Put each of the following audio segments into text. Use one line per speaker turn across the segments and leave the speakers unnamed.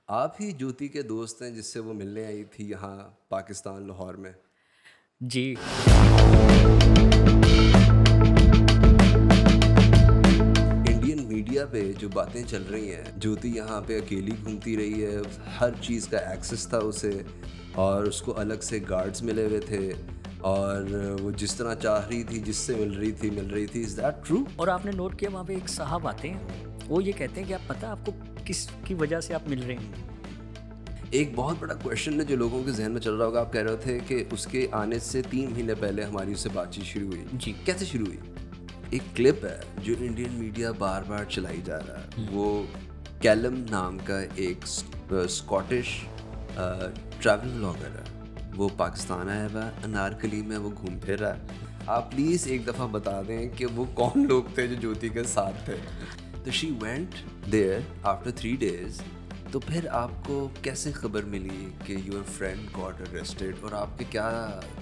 आप ही ज्योति के दोस्त हैं जिससे वो मिलने आई थी यहाँ पाकिस्तान लाहौर में।
जी।
इंडियन मीडिया पे जो बातें चल रही हैं, ज्योति यहाँ पे अकेली घूमती रही है, हर चीज़ का एक्सेस था उसे और उसको अलग से गार्ड्स मिले हुए थे और वो जिस तरह चाह रही थी, जिससे मिल रही थी। Is that true?
और आपने नोट किया वहाँ पे एक साहब आते हैं, वो ये कहते हैं कि आप पता है आपको किसकी वजह से आप मिल रहे हैं?
एक बहुत बड़ा क्वेश्चन है जो लोगों के जहन में चल रहा होगा। आप कह रहे थे कि उसके आने से 3 महीने पहले हमारी उससे बातचीत शुरू हुई।
जी।
कैसे शुरू हुई? एक क्लिप है जो इंडियन मीडिया बार-बार चलाई जा रहा है। वो कैलम नाम का एक स्कॉटिश ट्रैवल व्लॉगर है। वो पाकिस्तान आया हुआ है, अनारकली में वो घूम फिर रहा है। आप प्लीज़ एक दफ़ा बता दें कि वो कौन लोग थे जो ज्योति के साथ थे? तो she went there after 3 days. तो फिर आपको कैसे खबर मिली कि योर फ्रेंड गॉट अरेस्टेड और आपके क्या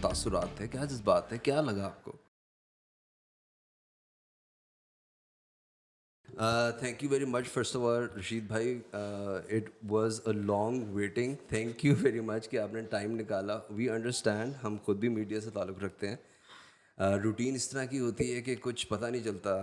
तासुरात थे, क्या जज्बात थे, क्या लगा आपको? Thank you very much first of all Rashid भाई। It was a long waiting. Thank you very much कि आपने टाइम निकाला। वी अंडरस्टैंड, हम खुद भी मीडिया से ताल्लुक़ रखते हैं। रूटीन इस तरह की होती है कि कुछ पता नहीं चलता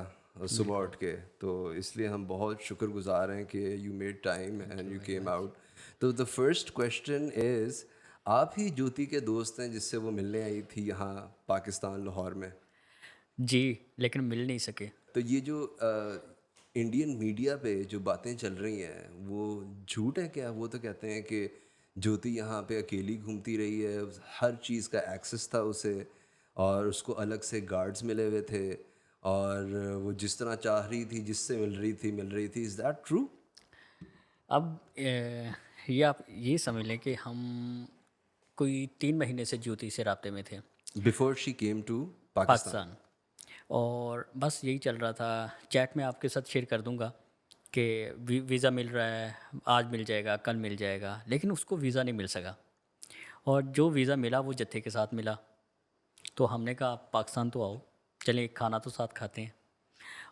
सुबह उठ के, तो इसलिए हम बहुत शुक्रगुजार हैं कि you made time
thank
and
you
you
very
came
much.
Out. तो द फर्स्ट क्वेश्चन इज़, आप ही ज्योति के दोस्त हैं जिससे वो मिलने आई थी यहाँ पाकिस्तान लाहौर में।
जी, लेकिन मिल नहीं सके।
तो ये जो इंडियन मीडिया पे जो बातें चल रही हैं वो झूठ है क्या? वो तो कहते हैं कि ज्योति यहाँ पे अकेली घूमती रही है, हर चीज़ का एक्सेस था उसे और उसको अलग से गार्ड्स मिले हुए थे और वो जिस तरह चाह रही थी, जिससे मिल रही थी। Is that true?
अब ये आप ये समझ लें कि हम कोई 3 महीने से ज्योति से राब्ते में थे,
before she came to Pakistan.
Pakistan. और बस यही चल रहा था। चैट में आपके साथ शेयर कर दूँगा कि वीज़ा मिल रहा है, आज मिल जाएगा, कल मिल जाएगा, लेकिन उसको वीज़ा नहीं मिल सका। और जो वीज़ा मिला वो जत्थे के साथ मिला। तो हमने कहा आप पाकिस्तान तो आओ, चलिए एक खाना तो साथ खाते हैं।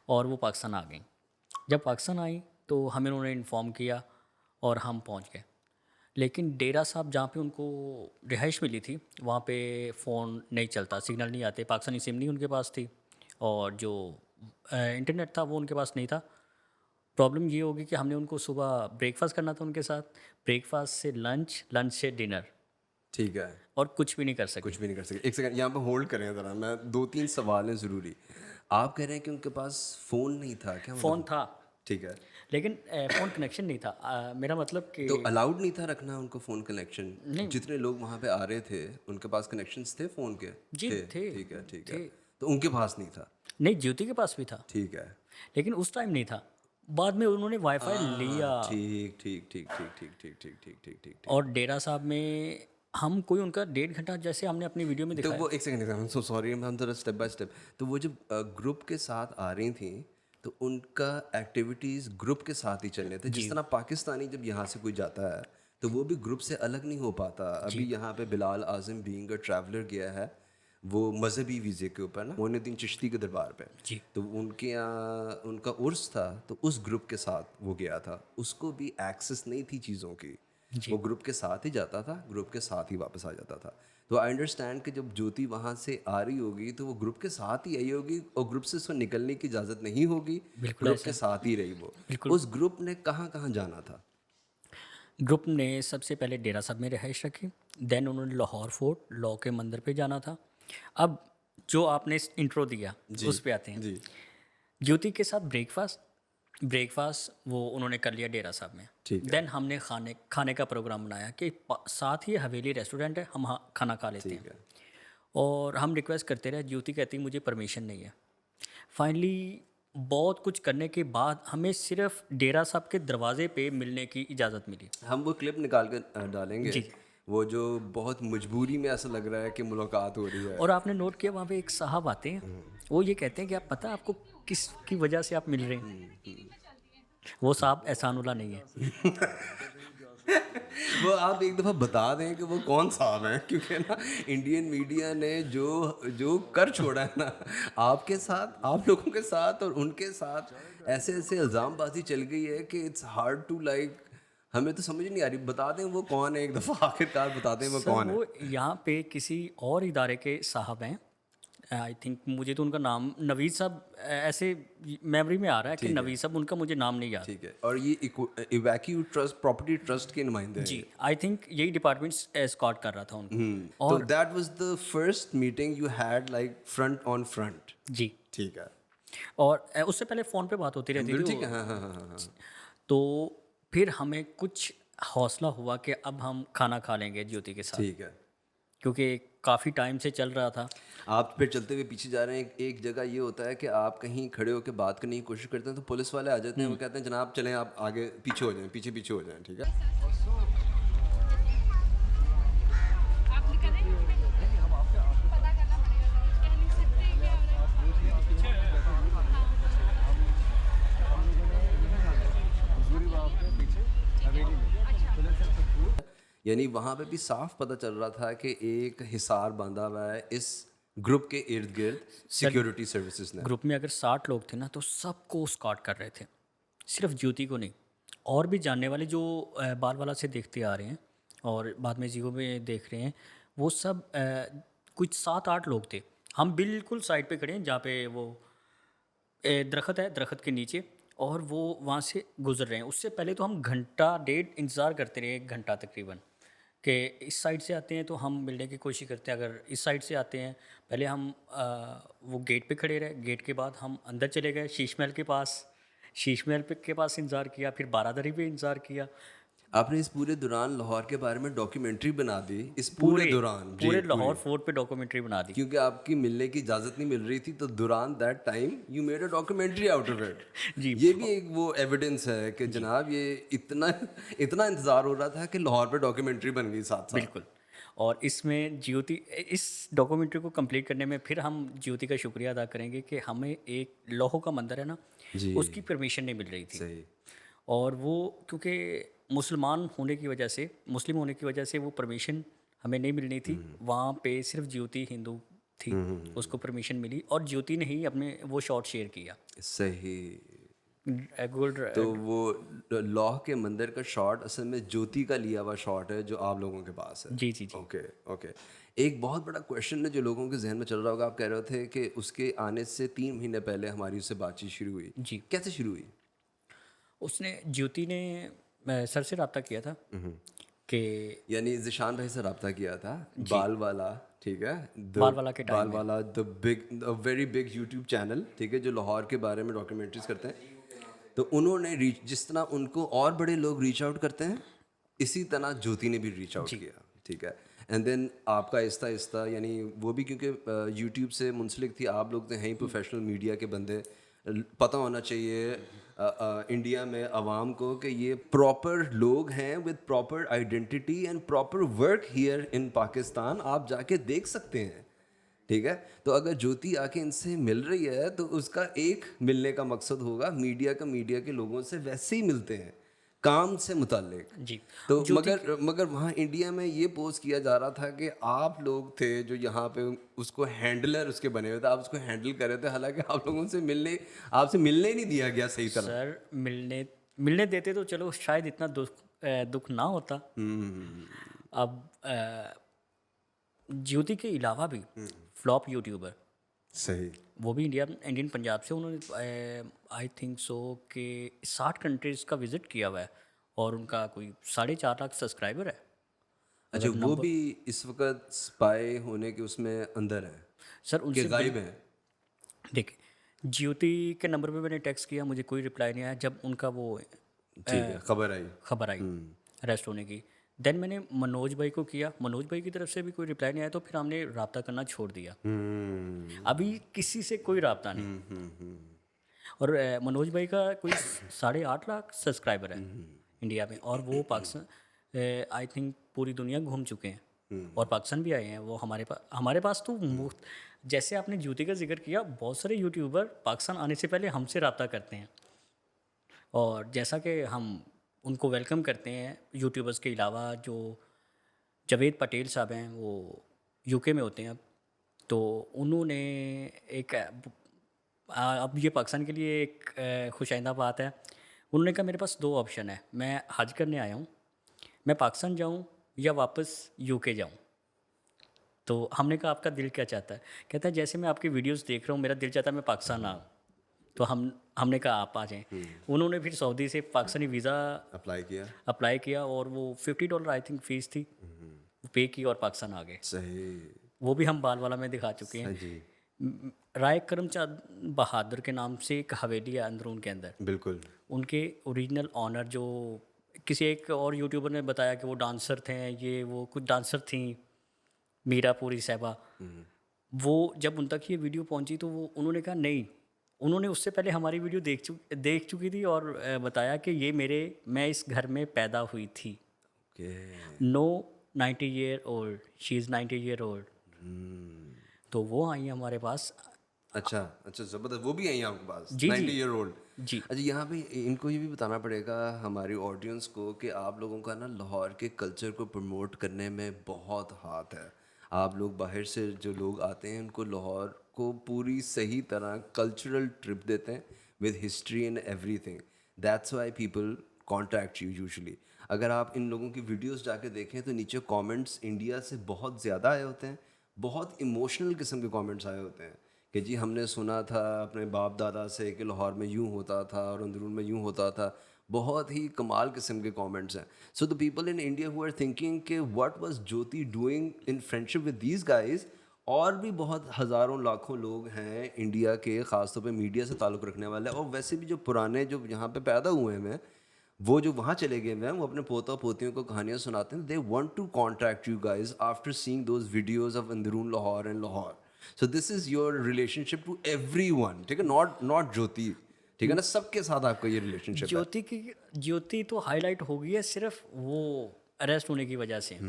और वो पाकिस्तान आ गई। जब पाकिस्तान आई तो हमें उन्होंने इन्फॉर्म किया और हम पहुंच गए। लेकिन डेरा साहब जहाँ पे उनको रिहाइश मिली थी वहाँ पे फ़ोन नहीं चलता, सिग्नल नहीं आते, पाकिस्तानी सिम नहीं उनके पास थी और जो इंटरनेट था वो उनके पास नहीं था। प्रॉब्लम ये होगी कि हमने उनको सुबह ब्रेकफास्ट करना था उनके साथ, ब्रेकफास्ट से लंच, लंच से डिनर,
ठीक है।
और कुछ भी नहीं कर सके।
कुछ भी नहीं कर सके। एक सेकंड यहाँ पे होल्ड करें ज़रा, मैं 2-3 सवाल हैं ज़रूरी। आप कह रहे हैं कि उनके पास फ़ोन नहीं था, क्या
फ़ोन
मतलब?
था,
ठीक है।
लेकिन फ़ोन कनेक्शन नहीं था। मेरा मतलब कि
तो अलाउड नहीं था रखना उनको फ़ोन कनेक्शन?
नहीं।
जितने लोग वहाँ पे आ रहे थे, उनके पास कनेक्शंस थे फ़ोन के?
जी
थे,
थे।
ठीक है, ठीक है।
थे।
तो उनके पास नहीं था,
नहीं, ज्योति के पास भी था,
ठीक है।
लेकिन उस टाइम नहीं था। बाद में उन्होंने वाईफ़ाई लिया।
ठीक, ठीक, ठीक, ठीक, ठीक, ठीक, ठीक, ठीक, ठीक, ठीक, ठीक।
और डेरा साहब में हम कोई उनका 1.5 घंटा, जैसे हमने अपनी वीडियो में
तो
दिखाया।
वो एक second, I am so sorry, हम ज़रा स्टेप बाय स्टेप। तो वो जब ग्रुप के साथ आ रही थीं, तो उनका एक्टिविटीज़ ग्रुप के साथ ही चलने थे। जिस
जी,
तरह पाकिस्तानी जब यहाँ से कोई जाता है, तो वो भी ग्रुप से अलग नहीं हो पाता। अभी
जी,
यहाँ पे बिलाल आज़म बीइंग अ ट्रैवलर गया है, वो मज़हबी वीज़े के ऊपर ना, मोइनुद्दीन चिश्ती के दरबार पे।
जी,
तो उनके यहाँ उनका उर्स था, तो उस ग्रुप के साथ वो गया था। उसको भी एक्सेस नहीं थी चीज़ों की। वो
जी,
ग्रुप के साथ ही जाता था, ग्रुप के साथ ही वापस आ जाता था। तो आई अंडरस्टैंड कि जब ज्योति वहाँ से आ रही होगी तो वो ग्रुप के साथ ही आई होगी और ग्रुप से उसको निकलने की इजाज़त नहीं होगी,
बिल्कुल
ग्रुप
ऐसा
के
है।
साथ ही रही वो।
बिल्कुल।
उस ग्रुप ने कहाँ कहाँ जाना था?
ग्रुप ने सबसे पहले डेरा साहब में रिहाइश रखी, देन उन्होंने लाहौर फोर्ट, लॉ के मंदिर पे जाना था। अब जो आपने इंट्रो दिया,
जी,
उस पे आते हैं।
जी।
ज्योति के साथ ब्रेकफास्ट, ब्रेकफास्ट वो उन्होंने कर लिया डेरा साहब में।
ठीक है,
देन हमने खाने खाने का प्रोग्राम बनाया कि साथ ही हवेली रेस्टोरेंट है, हम वहाँ खाना खा लेते हैं।
ठीक है।
और हम रिक्वेस्ट करते रहे, ज्योति कहती मुझे परमिशन नहीं है। फाइनली बहुत कुछ करने के बाद हमें सिर्फ डेरा साहब के दरवाजे पे मिलने की इजाज़त मिली।
हम वो क्लिप निकाल कर डालेंगे,
जी।
वो जो बहुत मजबूरी में ऐसा लग रहा है कि मुलाकात हो रही है।
और आपने नोट किया वहाँ पे एक साहब आते हैं, वो ये कहते हैं कि आप पता है आपको किसकी वजह से आप मिल रहे हैं? वो साहब एहसानुल्लाह नहीं है।
वो आप एक दफ़ा बता दें कि वो कौन साहब हैं, क्योंकि ना इंडियन मीडिया ने जो जो कर छोड़ा है ना आपके साथ, आप लोगों के साथ और उनके साथ, ऐसे ऐसे इल्ज़ामबाजी चल गई है कि इट्स हार्ड टू लाइक हमें तो समझ नहीं आ रही, बता दें वो कौन है, एक दफ़ा आखिरकार बता दें वो
सर
कौन है।
वो यहाँ पे किसी और इदारे के साहब हैं, आई थिंक, मुझे तो उनका नाम नवीद साहब ऐसे मेमोरी में आ रहा है कि
ठीक है,
नवीद साहब, उनका मुझे नाम नहीं याद।
ठीक है। और ये इवैक्यू ट्रस्ट, प्रॉपर्टी ट्रस्ट के नुमाइंदे हैं
जी,
ये।
आई थिंक यही डिपार्टमेंट स्कॉट कर रहा था उनको।
तो
और
that was the first meeting you had like front on front.
जी,
ठीक है,
और उससे पहले फ़ोन पे बात होती रहती थी।
बिल्कुल ठीक है, हाँ हाँ हाँ हाँ हाँ।
तो फिर हमें कुछ हौसला हुआ कि अब हम खाना खा लेंगे ज्योति के साथ,
ठीक है।
क्योंकि काफ़ी टाइम से चल रहा था।
आप फिर चलते हुए पीछे जा रहे हैं, एक जगह ये होता है कि आप कहीं खड़े होकर बात करने की कोशिश करते हैं तो पुलिस वाले आ जाते हैं, वो कहते हैं जनाब चलें आप आगे पीछे हो जाएं, पीछे पीछे हो जाएं, ठीक है।
आपने करा है पता करना पड़ेगा, कुछ कह नहीं सकते क्या हो रहा है।
यानी वहाँ पे भी साफ पता चल रहा था कि एक हिसार बांधा हुआ है इस ग्रुप के इर्द गिर्द सिक्योरिटी सर्विसेज ने।
ग्रुप में अगर 60 लोग थे ना, तो सबको स्कॉट कर रहे थे, सिर्फ ज्योति को नहीं। और भी जानने वाले जो बाल वाला से देखते आ रहे हैं और बाद में जियो में देख रहे हैं, वो सब कुछ 7-8 लोग थे। हम बिल्कुल साइड पे खड़े हैं जहाँ पे वो दरख्त है, दरख्त के नीचे, और वो वहाँ से गुजर रहे हैं। उससे पहले तो हम घंटा डेढ़ इंतज़ार करते रहे, 1 घंटा तकरीबन, कि इस साइड से आते हैं तो हम मिलने की कोशिश करते हैं, अगर इस साइड से आते हैं। पहले हम वो गेट पे खड़े रहे, गेट के बाद हम अंदर चले गए शीश महल के पास, शीश महल के पास इंतज़ार किया, फिर बारादरी पे इंतज़ार किया।
आपने इस पूरे दौरान लाहौर के बारे में डॉक्यूमेंट्री बना दी, इस पूरे दौरान जी,
पूरे लाहौर फोर्ट पे डॉक्यूमेंट्री बना दी।
क्योंकि आपकी मिलने की इजाज़त नहीं मिल रही थी, तो during that time you made a documentary out of it.
जी,
ये भी एक वो एविडेंस है कि जनाब ये इतना इतना इंतज़ार हो रहा था कि लाहौर पे डॉक्यूमेंट्री बन गई साथ साथ।
बिल्कुल। और इसमें ज्योति, इस डॉक्यूमेंट्री को कंप्लीट करने में फिर हम ज्योति का शुक्रिया अदा करेंगे कि हमें एक लोहो का मंदिर है ना,
जी,
उसकी परमिशन नहीं मिल रही थी।
सही।
और वो क्योंकि मुसलमान होने की वजह से, मुस्लिम होने की वजह से वो परमिशन हमें नहीं मिलनी थी। वहाँ पे सिर्फ ज्योति हिंदू थी, उसको परमिशन मिली, और ज्योति ने ही अपने वो शॉट शेयर किया।
सही।
गोल्ड।
तो वो लौह के मंदिर का शॉट असल में ज्योति का लिया हुआ शॉट है जो आप लोगों के पास है।
जी जी जी।
Okay okay. एक बहुत बड़ा क्वेश्चन है जो लोगों के जहन में चल रहा होगा, आप कह रहे थे कि उसके आने से 3 महीने पहले हमारी उससे बातचीत शुरू हुई।
जी,
कैसे शुरू हुई?
उसने, ज्योति ने सर से रब्ता किया था कि
यानी ज़िशान भाई से रब्ता किया था, बाल वाला, ठीक है,
बाल वाला के टाइम
बाल वाला the very big YouTube channel, ठीक है, जो लाहौर के बारे में डॉक्यूमेंट्रीज करते हैं। तो उन्होंने रीच, जिस तरह उनको और बड़े लोग रीच आउट करते हैं, इसी तरह ज्योति ने भी रीच आउट किया, ठीक है। एंड देन आपका आहिस्ता आहिस्ता, यानी वो भी क्योंकि यूट्यूब से मुंसलिक थी, आप लोग तो हैं ही प्रोफेशनल मीडिया के बंदे, पता होना चाहिए इंडिया में आवाम को कि ये प्रॉपर लोग हैं with proper identity and proper work here in Pakistan, आप जाके देख सकते हैं, ठीक है। तो अगर ज्योति आके इनसे मिल रही है तो उसका एक मिलने का मकसद होगा मीडिया का, मीडिया के लोगों से वैसे ही मिलते हैं काम से मुताल्लिक।
जी,
तो मगर वहाँ इंडिया में ये पोस्ट किया जा रहा था कि आप लोग थे जो यहाँ पे उसको हैंडलर उसके बने हुए थे, आप उसको हैंडल कर रहे थे, हालांकि आप लोगों से मिलने, आपसे मिलने ही नहीं दिया गया सही तरह।
सर मिलने देते तो चलो शायद इतना दुख ना होता। अब ज्योति के अलावा भी फ्लॉप यूट्यूबर,
सही,
वो भी इंडियन पंजाब से, उन्होंने आई थिंक सो कि 60 कंट्रीज़ का विज़िट किया हुआ है, और उनका कोई 4.5 लाख सब्सक्राइबर है।
अच्छा, वो भी इस वक्त स्पाई होने के उसमें अंदर है
सर
कि
उनसे
गायब है?
देखिए, ज्योति के नंबर पे मैंने टेक्स्ट किया, मुझे कोई रिप्लाई नहीं आया। जब उनका वो
ठीक है, खबर आई।
अरेस्ट होने की, देन मैंने मनोज भाई को किया, मनोज भाई की तरफ से भी कोई रिप्लाई नहीं आया, तो फिर हमने रब्ता करना छोड़ दिया। अभी किसी से कोई रब्ता नहीं। और मनोज भाई का कोई 8.5 लाख सब्सक्राइबर है इंडिया में, और वो पाकिस्तान, आई थिंक पूरी दुनिया घूम चुके हैं, और पाकिस्तान भी आए हैं वो हमारे पास तो मुफ्त। जैसे आपने ज्योति का जिक्र किया, बहुत सारे यूट्यूबर पाकिस्तान आने से पहले हमसे रब्ता करते हैं, और जैसा कि हम उनको वेलकम करते हैं। यूट्यूबर्स के अलावा जो जावेद पटेल साहब हैं, वो यूके में होते हैं अब, तो उन्होंने एक अब ये पाकिस्तान के लिए एक खुशाइंदा बात है, उन्होंने कहा मेरे पास 2 ऑप्शन है, मैं हज करने आया हूँ, मैं पाकिस्तान जाऊँ या वापस यूके जाऊँ। तो हमने कहा आपका दिल क्या चाहता है? कहता है जैसे मैं आपकी वीडियोस देख रहा हूँ मेरा दिल चाहता है मैं पाकिस्तान आऊँ। तो हमने कहा आप आ जाएँ। उन्होंने फिर सऊदी से पाकिस्तानी वीज़ा
अप्लाई किया।
अप्लाई किया और वो $50 आई थिंक फ़ीस थी, वो पे की और पाकिस्तान आ गए।
सही।
वो भी हम बाल वाला में दिखा चुके हैं।
हाँ जी,
राय करमचंद बहादुर के नाम से एक हवेली है अंदरून के अंदर।
बिल्कुल।
उनके ओरिजिनल ऑनर जो किसी एक और यूट्यूबर ने बताया कि वो डांसर थे, ये वो कुछ डांसर थी मीरापुरी साहिबा। वो जब उन तक ये वीडियो पहुंची तो वो उन्होंने कहा नहीं, उन्होंने उससे पहले हमारी वीडियो देख चुकी थी और बताया कि ये मैं इस घर में पैदा हुई थी।
Okay.
No 90 year old, she is 90 year old. तो वो आई हमारे पास।
अच्छा, अच्छा, ज़बरदस्त। वो भी आई हैं आपके पास?
जी,
90
जी।
Year old.
जी।
अच्छा, यहाँ पे इनको ये भी बताना पड़ेगा हमारी ऑडियंस को कि आप लोगों का ना लाहौर के कल्चर को प्रमोट करने में बहुत हाथ है। आप लोग बाहर से जो लोग आते हैं उनको लाहौर को पूरी सही तरह कल्चरल ट्रिप देते हैं with history and everything. That's why people contact you usually. अगर आप इन लोगों की वीडियोस जाके देखें तो नीचे कमेंट्स इंडिया से बहुत ज़्यादा आए होते हैं, बहुत इमोशनल किस्म के कमेंट्स आए होते हैं कि जी हमने सुना था अपने बाप दादा से कि लाहौर में यूं होता था और अंदरून में यूं होता था। बहुत ही कमाल किस्म के कमेंट्स हैं। So the people in India who are thinking कि what was Jyoti doing in friendship with these guys, और भी बहुत हज़ारों लाखों लोग हैं इंडिया के, ख़ासतौर पे मीडिया से ताल्लुक़ रखने वाले, और वैसे भी जो पुराने जो यहाँ पे पैदा हुए हैं वो जो वहाँ चले गए हैं वो अपने पोता पोतियों को कहानियाँ सुनाते हैं। They want to contact you guys after seeing those videos of Androon Lahore and Lahore. So this is your relationship to everyone, ठीक है, नॉट नॉट ज्योति, ठीक है ना, सबके साथ आपका ये रिलेशनशिप है।
ज्योति तो हाईलाइट हो गई है सिर्फ वो अरेस्ट होने की वजह से।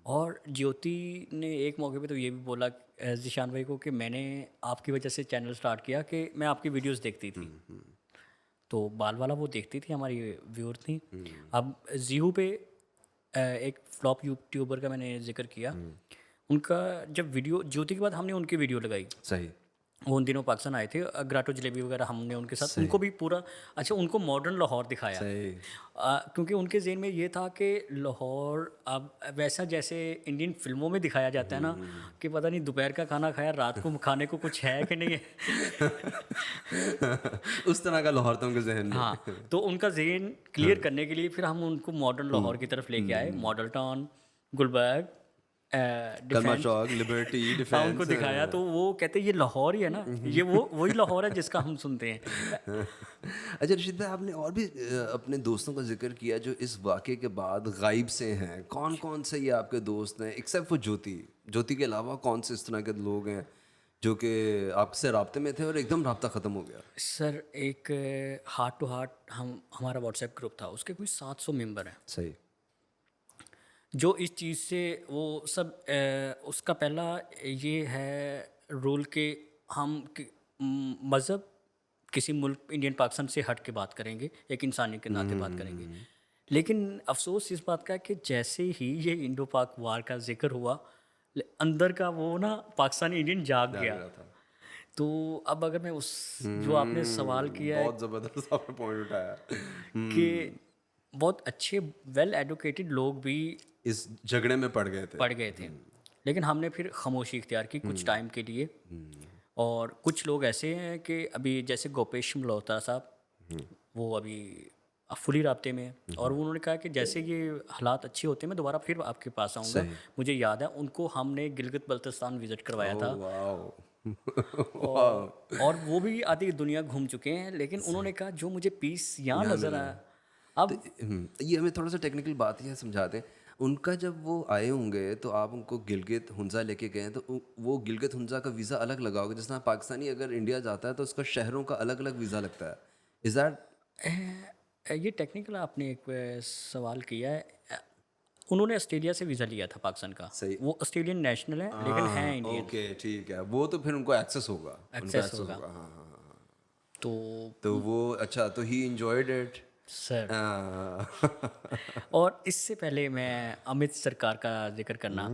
और ज्योति ने एक मौके पे तो ये भी बोला ज़ीशान भाई को कि मैंने आपकी वजह से चैनल स्टार्ट किया कि मैं आपकी वीडियोस देखती थी। तो बाल वाला वो देखती थी, हमारी व्यूअर थी। अब जीहू पे एक फ्लॉप यूट्यूबर का मैंने जिक्र किया, उनका जब वीडियो ज्योति के बाद हमने उनकी वीडियो लगाई।
सही।
वो उन दिनों पाकिस्तान आए थे, ग्राटो जलेबी वगैरह हमने उनके साथ, उनको भी पूरा अच्छा उनको मॉडर्न लाहौर दिखाया।
सही।
क्योंकि उनके ज़हन में ये था कि लाहौर अब वैसा जैसे इंडियन फिल्मों में दिखाया जाता है ना कि पता नहीं दोपहर का खाना खाया रात को खाने को कुछ है कि नहीं है।
उस तरह का लाहौर तो उनके जहन में।
हाँ, तो उनका जहन क्लियर करने के लिए फिर हम उनको मॉडर्न लाहौर की तरफ लेके आए। मॉडल टाउन, गुलबर्ग,
कलमा चौक, लिबर्टी,
हाँ,
डिफेंस
उनको दिखाया तो वो कहते ये लाहौर ही है ना, ये वही लाहौर है जिसका हम सुनते हैं।
अच्छा रशीद भाई, आपने और भी अपने दोस्तों का जिक्र किया जो इस वाक़े के बाद गायब से हैं। कौन कौन से ये आपके दोस्त हैं एक्सेप्ट फॉर ज्योति? ज्योति के अलावा कौन से इस तरह के लोग हैं जो कि आपसे राब्ते में थे और एकदम राब्ता ख़त्म हो गया?
सर एक हार्ट टू हार्ट हमारा व्हाट्सएप ग्रुप था, उसके कोई 700 मेंबर हैं
सही।
जो इस चीज़ से वो सब उसका पहला ये है रूल कि हम मज़हब किसी मुल्क इंडियन पाकिस्तान से हट के बात करेंगे, एक इंसानियत के नाते बात करेंगे। लेकिन अफसोस इस बात का कि जैसे ही ये इंडो पाक वार का जिक्र हुआ अंदर का वो ना पाकिस्तानी इंडियन जाग गया। तो अब अगर मैं उस जो आपने सवाल किया है
बहुत ज़बरदस्त आपने पॉइंट उठाया
कि बहुत अच्छे वेल एडुकेटेड लोग भी
इस झगड़े में पड़ गए थे।
लेकिन हमने फिर खामोशी इख्तियार की कुछ टाइम के लिए। और कुछ लोग ऐसे हैं कि अभी जैसे गोपेश मल्होत्रा साहब, वो अभी फुली राब्ते में हैं और उन्होंने कहा कि जैसे ये हालात अच्छे होते हैं मैं दोबारा फिर आपके पास आऊँगा। मुझे याद है उनको हमने गिलगित बल्तिस्तान विज़िट करवाया था। और वो भी आधी दुनिया घूम चुके हैं, लेकिन उन्होंने कहा जो मुझे पीस यहाँ नज़र आया। अब
ये हमें थोड़ा सा टेक्निकल बात ये समझा दें। उनका जब वो आए होंगे तो आप उनको गिलगित हुंजा लेके गए तो वो गिलगित हुंजा का वीज़ा अलग लगा होगा, जिस तरह पाकिस्तानी अगर इंडिया जाता है तो उसका शहरों का अलग अलग वीज़ा लगता है। Is that?
ये टेक्निकल आपने एक सवाल किया है। उन्होंने ऑस्ट्रेलिया से वीज़ा लिया था पाकिस्तान का।
सही।
वो ऑस्ट्रेलियन नेशनल है लेकिन है इंडियन।
ओके, ठीक है, वो तो फिर उनको एक्सेस होगा।
एक्सेस होगा।
हाँ।
तो
वो अच्छा, तो ही एंजॉयड इट
सर। और इससे पहले मैं अमित सरकार का जिक्र करना।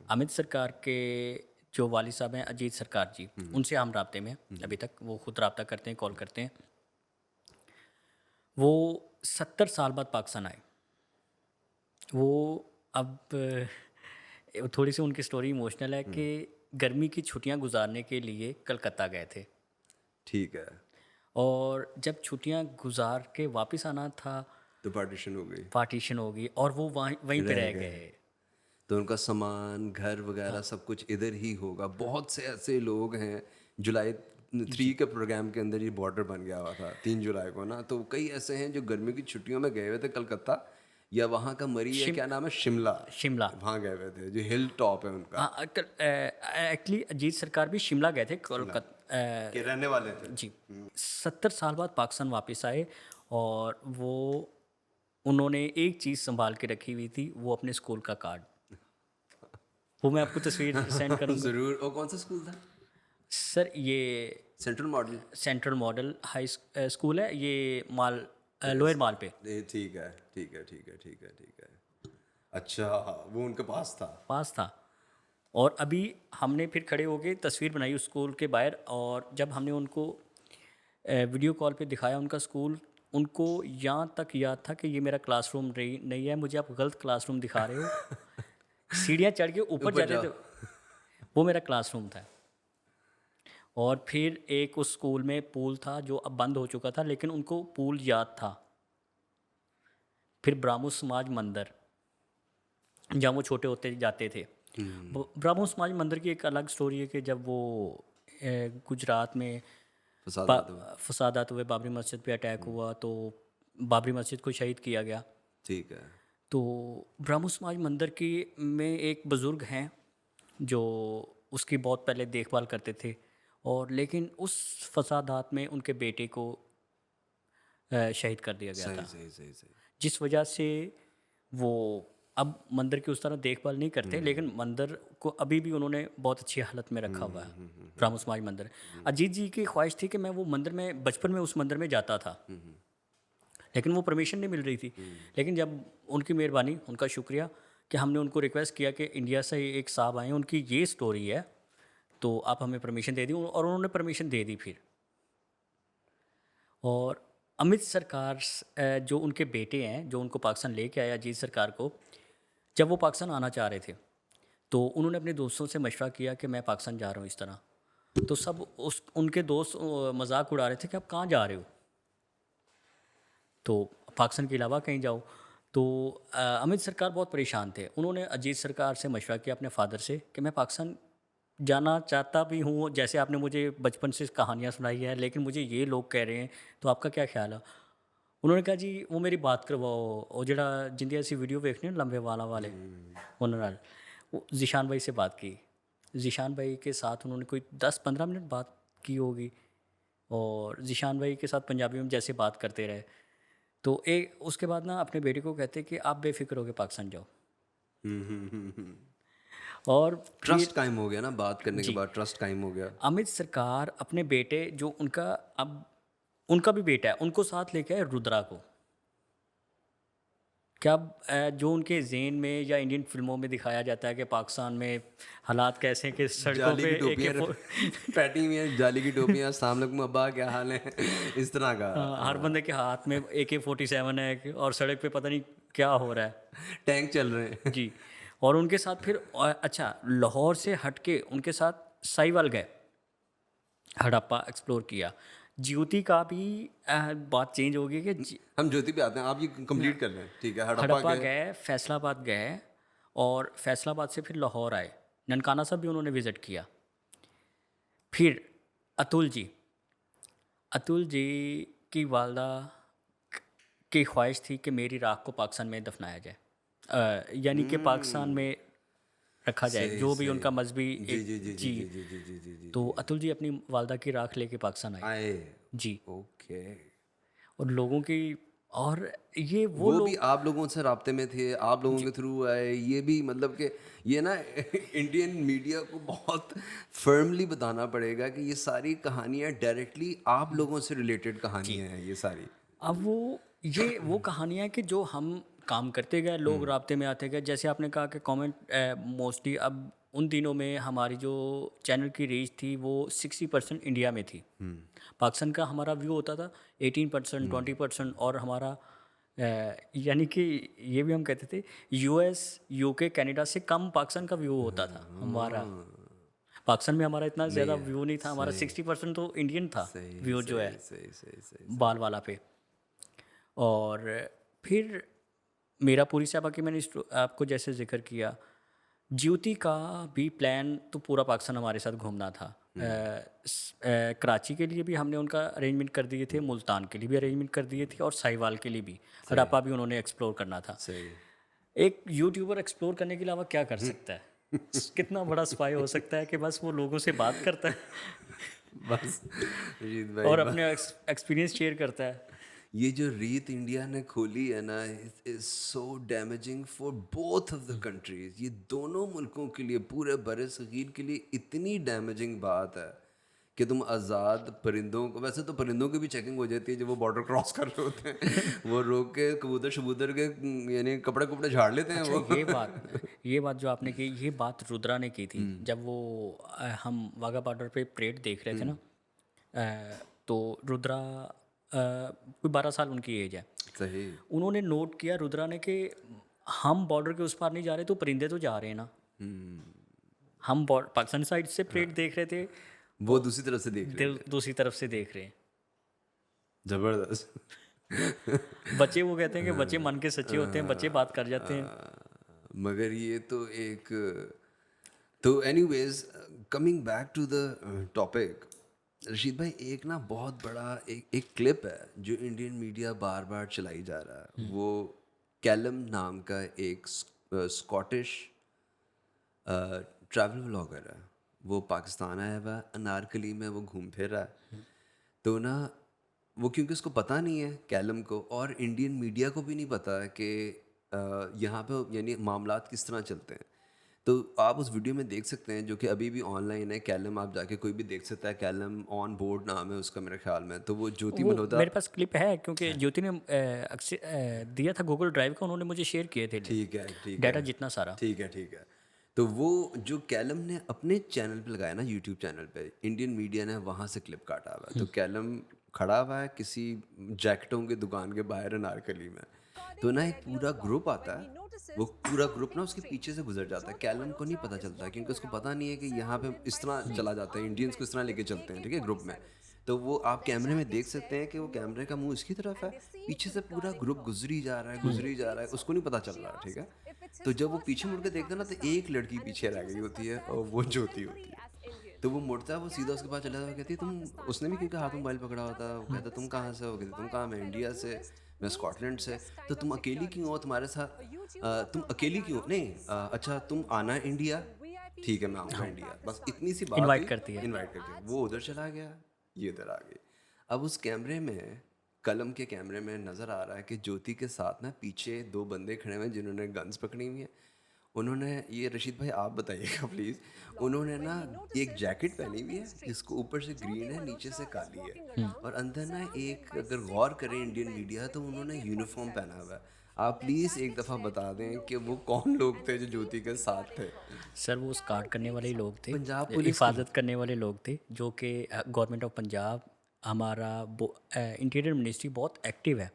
अमित सरकार के जो वालिद साहब हैं अजीत सरकार जी, उनसे हम राब्ते में अभी तक, वो खुद राब्ता करते हैं, कॉल करते हैं। वो 70 साल बाद पाकिस्तान आए। वो अब थोड़ी सी उनकी स्टोरी इमोशनल है कि गर्मी की छुट्टियां गुजारने के लिए कलकत्ता गए थे,
ठीक है।
और जब छुट्टियां गुजार के वापस आना था,
तो पार्टीशन हो गई,
पार्टीशन होगी और वो वहीं पे
रह
रह
गए।
गए।
तो उनका सामान, घर वगैरह सब कुछ इधर ही होगा। बहुत से ऐसे लोग हैं, जुलाई 3 के प्रोग्राम के अंदर ये बॉर्डर बन गया हुआ था 3 जुलाई को ना, तो कई ऐसे हैं जो गर्मी की छुट्टियों में गए हुए थे कलकत्ता, या वहाँ का मरी है, क्या नाम है, शिमला,
शिमला।
वहाँ गए हुए थे, जो हिल टॉप है उनका,
हाँ, एक्चुअली अजीत सरकार भी शिमला गए थे, कोलकाता।
के रहने वाले थे।
जी, 70 साल बाद पाकिस्तान वापस आए, और वो उन्होंने एक चीज़ संभाल के रखी हुई थी, वो अपने स्कूल का कार्ड। वो मैं आपको तस्वीर सेंड करूँगा।
ज़रूर। और कौन सा स्कूल था?
सर ये
central model.
Central model high school है, ये माल लोअर माल पे
ठीक है, ठीक है, ठीक है, ठीक है, ठीक है। अच्छा, वो उनके पास था।
पास था। और अभी हमने फिर खड़े होके तस्वीर बनाई उस स्कूल के बाहर, और जब हमने उनको वीडियो कॉल पे दिखाया उनका स्कूल, उनको यहाँ तक याद था कि ये मेरा क्लासरूम नहीं है, मुझे आप गलत क्लासरूम दिखा रहे हो। सीढ़ियाँ चढ़ के ऊपर
ऊपर
जाते थे, वो मेरा क्लासरूम था। और फिर एक उस स्कूल में पूल था जो अब बंद हो चुका था, लेकिन उनको पूल याद था। फिर ब्राह्मो समाज मंदिर, जहाँ वो छोटे होते जाते थे। ब्राह्मो समाज मंदिर की एक अलग स्टोरी है कि जब वो गुजरात में फसादात हुए, बाबरी मस्जिद पे अटैक हुआ, तो बाबरी मस्जिद को शहीद किया गया।
ठीक है।
तो ब्राह्मो समाज मंदिर की में एक बुज़ुर्ग हैं जो उसकी बहुत पहले देखभाल करते थे, और लेकिन उस फसादात में उनके बेटे को शहीद कर दिया गया
सही
था,
सही सही सही।
जिस वजह से वो अब मंदिर की उस तरह देखभाल नहीं करते, लेकिन मंदिर को अभी भी उन्होंने बहुत अच्छी हालत में रखा हुआ है, ब्राह्मो समाज मंदिर। अजीत जी की ख्वाहिश थी कि मैं वो मंदिर में बचपन में उस मंदिर में जाता था, लेकिन वो परमिशन नहीं मिल रही थी। लेकिन जब उनकी मेहरबानी, उनका शुक्रिया कि हमने उनको रिक्वेस्ट किया कि इंडिया से एक साहब आए, उनकी ये स्टोरी है, तो आप हमें परमिशन दे दी, और उन्होंने परमिशन दे दी फिर। और अमित सरकार जो उनके बेटे हैं, जो उनको पाकिस्तान लेके आया अजीत सरकार को, जब वो पाकिस्तान आना चाह रहे थे, तो उन्होंने अपने दोस्तों से मशवरा किया कि मैं पाकिस्तान जा रहा हूँ इस तरह। तो सब उनके दोस्त मजाक उड़ा रहे थे कि आप कहाँ जा रहे हो, तो पाकिस्तान के अलावा कहीं जाओ। तो अमित सरकार बहुत परेशान थे। उन्होंने अजीत सरकार से मशवरा किया, अपने फादर से, कि मैं पाकिस्तान जाना चाहता भी हूँ, जैसे आपने मुझे बचपन से कहानियाँ सुनाई है, लेकिन मुझे ये लोग कह रहे हैं, तो आपका क्या ख्याल है। उन्होंने कहा जी वो मेरी बात करवाओ, वो जड़ा जिंदे ऐसी वीडियो देखने लंबे वाला वाले उन्होंने वो जीशान भाई से बात की। जीशान भाई के साथ उन्होंने कोई 10-15 मिनट बात की होगी, और जीशान भाई के साथ पंजाबी में जैसे बात करते रहे। तो एक उसके बाद ना अपने बेटे को कहते कि आप बेफिक्र होकर पाकिस्तान जाओ। और
ट्रस्ट कायम हो गया ना, बात करने के बाद ट्रस्ट कायम हो गया।
अमित सरकार अपने बेटे, जो उनका अब उनका भी बेटा है, उनको साथ लेके आए रुद्रा को। क्या जो उनके जेन में या इंडियन फिल्मों में दिखाया जाता है कि पाकिस्तान में हालात कैसे हैं कि सड़कों
जाली
पे
की टोपियाँ पैटी में जाली की टोपियाँ, अस्सलाम वालेकुम अब्बा क्या हाल है, इस तरह का।
हर बंदे के हाथ में AK-47 है, और सड़क पे पता नहीं क्या हो रहा है,
टैंक चल रहे हैं।
जी। और उनके साथ फिर अच्छा, लाहौर से हट के उनके साथ साहिवाल गए, हड़प्पा एक्सप्लोर किया। ज्योति का भी बात चेंज हो गई कि
हम ज्योति पे आते हैं, आप ये कंप्लीट कर लें। ठीक है,
हड़प्पा गए, फैसलाबाद गए, और फैसलाबाद से फिर लाहौर आए। ननकाना साहब भी उन्होंने विज़िट किया। फिर अतुल जी की वालदा की ख्वाहिश थी कि मेरी राख को पाकिस्तान में दफनाया जाए, यानी कि पाकिस्तान में रखा जाए, जो भी उनका मजहबी जी। तो अतुल जी अपनी वालदा की राख लेके पाकिस्तान आए जी।
ओके।
और लोगों की, और ये वो
भी आप लोगों से राब्ते में थे, आप लोगों के थ्रू आए। ये भी मतलब कि ये ना इंडियन मीडिया को बहुत फर्मली बताना पड़ेगा कि ये सारी कहानियाँ डायरेक्टली आप लोगों से रिलेटेड कहानियाँ हैं ये सारी।
अब वो कहानियाँ कि जो हम काम करते गए, लोग राब्ते में आते गए। जैसे आपने कहा कि कमेंट मोस्टली अब उन दिनों में हमारी जो चैनल की रीच थी वो 60% इंडिया में थी। पाकिस्तान का हमारा व्यू होता था 18%, 20%, और हमारा यानी कि ये भी हम कहते थे यूएस, यूके, कनाडा से कम पाकिस्तान का व्यू होता था हमारा। पाकिस्तान में हमारा इतना ज़्यादा व्यू नहीं था, हमारा 60% तो इंडियन था
सही
व्यू जो है
सही सही सही
बाल वाला पे। और फिर मेरा पूरी साहबा की मैंने आपको जैसे जिक्र किया, ज्योति का भी प्लान तो पूरा पाकिस्तान हमारे साथ घूमना था। कराची के लिए भी हमने उनका अरेंजमेंट कर दिए थे, मुल्तान के लिए भी अरेंजमेंट कर दिए थे, और साहिवाल के लिए भी, रपा भी उन्होंने एक्सप्लोर करना था।
सही।
एक यूट्यूबर एक्सप्लोर करने के अलावा क्या कर सकता है? कितना बड़ा स्पाई हो सकता है कि बस वो लोगों से बात करता है
बस रशीद भाई
और अपने एक्सपीरियंस शेयर करता है।
ये जो रीत इंडिया ने खोली है ना, is so damaging for both of the countries. ये दोनों मुल्कों के लिए, पूरे बरे सगीर के लिए इतनी डैमेजिंग बात है कि तुम आज़ाद परिंदों को, वैसे तो परिंदों की भी चेकिंग हो जाती है जब वो बॉर्डर क्रॉस कर रहे होते हैं, वो रोक के कबूतर शबूतर के यानी कपड़े कपड़े झाड़ लेते हैं।
अच्छा,
वो
ये बात जो आपने की, ये बात रुद्रा ने की थी जब वो हम वाघा बॉर्डर पे परेड देख रहे थे ना। तो रुद्रा कोई 12 साल उनकी एज है।
सही।
उन्होंने नोट किया रुद्रा ने कि हम बॉर्डर के उस पार नहीं जा रहे तो परिंदे तो जा रहे हैं ना। हम पाकिस्तान साइड से परेड देख रहे थे,
वो दूसरी तरफ से देख रहे
दूसरी तरफ से देख रहे हैं।
जबरदस्त।
बच्चे, वो कहते हैं कि बच्चे मन के सच्चे होते हैं, बच्चे बात कर जाते हैं।
मगर ये तो एक, तो anyways coming back to the topic, Rashid भाई एक ना बहुत बड़ा एक क्लिप है जो इंडियन मीडिया बार बार चलाई जा रहा है। वो कैलम नाम का एक स्कॉटिश ट्रैवल व्लॉगर है। वो पाकिस्तान आया हुआ है, अनारकली में वो घूम फिर रहा है। तो ना वो, क्योंकि उसको पता नहीं है कैलम को, और इंडियन मीडिया को भी नहीं पता है कि यहाँ पे यानी मामलात किस तरह चलते हैं। तो आप उस वीडियो में देख सकते हैं, जो कि अभी भी ऑनलाइन है। कैलम आप जाके कोई भी देख सकता है, कैलम ऑन बोर्ड नाम है उसका मेरे ख्याल में। तो वो ज्योति
वो
मल्होत्रा,
मेरे पास क्लिप है क्योंकि ज्योति ने दिया था गूगल ड्राइव का, उन्होंने मुझे शेयर किए थे
ठीक है ठीक
डाटा
है
जितना सारा।
ठीक है ठीक है। तो वो जो कैलम ने अपने चैनल पे लगाया ना, यूट्यूब चैनल पे, इंडियन मीडिया ने वहाँ से क्लिप काटा हुआ है। तो कैलम खड़ा हुआ है किसी जैकेटों की दुकान के बाहर अनारकली में। तो ना एक पूरा ग्रुप आता है, वो पूरा ग्रुप ना उसके पीछे से गुजर जाता है। कैलम को नहीं पता चलता क्योंकि उसको पता नहीं है कि यहाँ पे इस तरह चला जाता है, इंडियंस को इस तरह लेके चलते हैं, ठीक है, ग्रुप में। तो वो आप कैमरे में देख सकते हैं कि वो कैमरे का मुंह इसकी तरफ है, पीछे से पूरा ग्रुप गुजरी जा रहा है, गुजरी जा रहा है, उसको नहीं पता चल रहा, ठीक है। तो जब वो पीछे मुड़ के देखता है ना, तो एक लड़की पीछे रह गई होती है और वो ज्योति होती है। तो वो मुड़ता है, वो सीधा उसके पास चला जाता है, कहती है तुम, उसने भी क्योंकि हाथ में मोबाइल पकड़ा होता है, वो कहता तुम कहाँ से हो, कहती तुम कहाँ, मैं इंडिया से, मैं स्कॉटलैंड से। तो तुम अकेली क्यों हो, तुम्हारे साथ तुम अकेली क्यों, नहीं अच्छा तुम आना है इंडिया, ठीक है मैं आऊँगा इंडिया, बस इतनी सी बात
इनवाइट करती है।
इनवाइट करती है। वो उधर चला गया, ये इधर आ गई। अब उस कैमरे में, कलम के कैमरे में नज़र आ रहा है कि ज्योति के साथ ना पीछे दो बंदे खड़े हुए हैं जिन्होंने गन्स पकड़ी हुई हैं। उन्होंने, ये रशीद भाई आप बताइएगा प्लीज़, उन्होंने ना एक जैकेट पहनी हुई है जिसको ऊपर से ग्रीन है, नीचे से काली है, और अंदर ना एक, अगर गौर करें इंडियन मीडिया, तो उन्होंने यूनिफॉर्म पहना हुआ है। आप प्लीज़ एक दफ़ा बता दें कि वो कौन लोग थे जो ज्योति के साथ थे।
सर वो स्कार्ड करने वाले ही लोग थे,
पंजाब पुलिस
हिफाजत करने वाले लोग थे, जो कि गवर्नमेंट ऑफ पंजाब, हमारा इंटीरियर मिनिस्ट्री बहुत एक्टिव है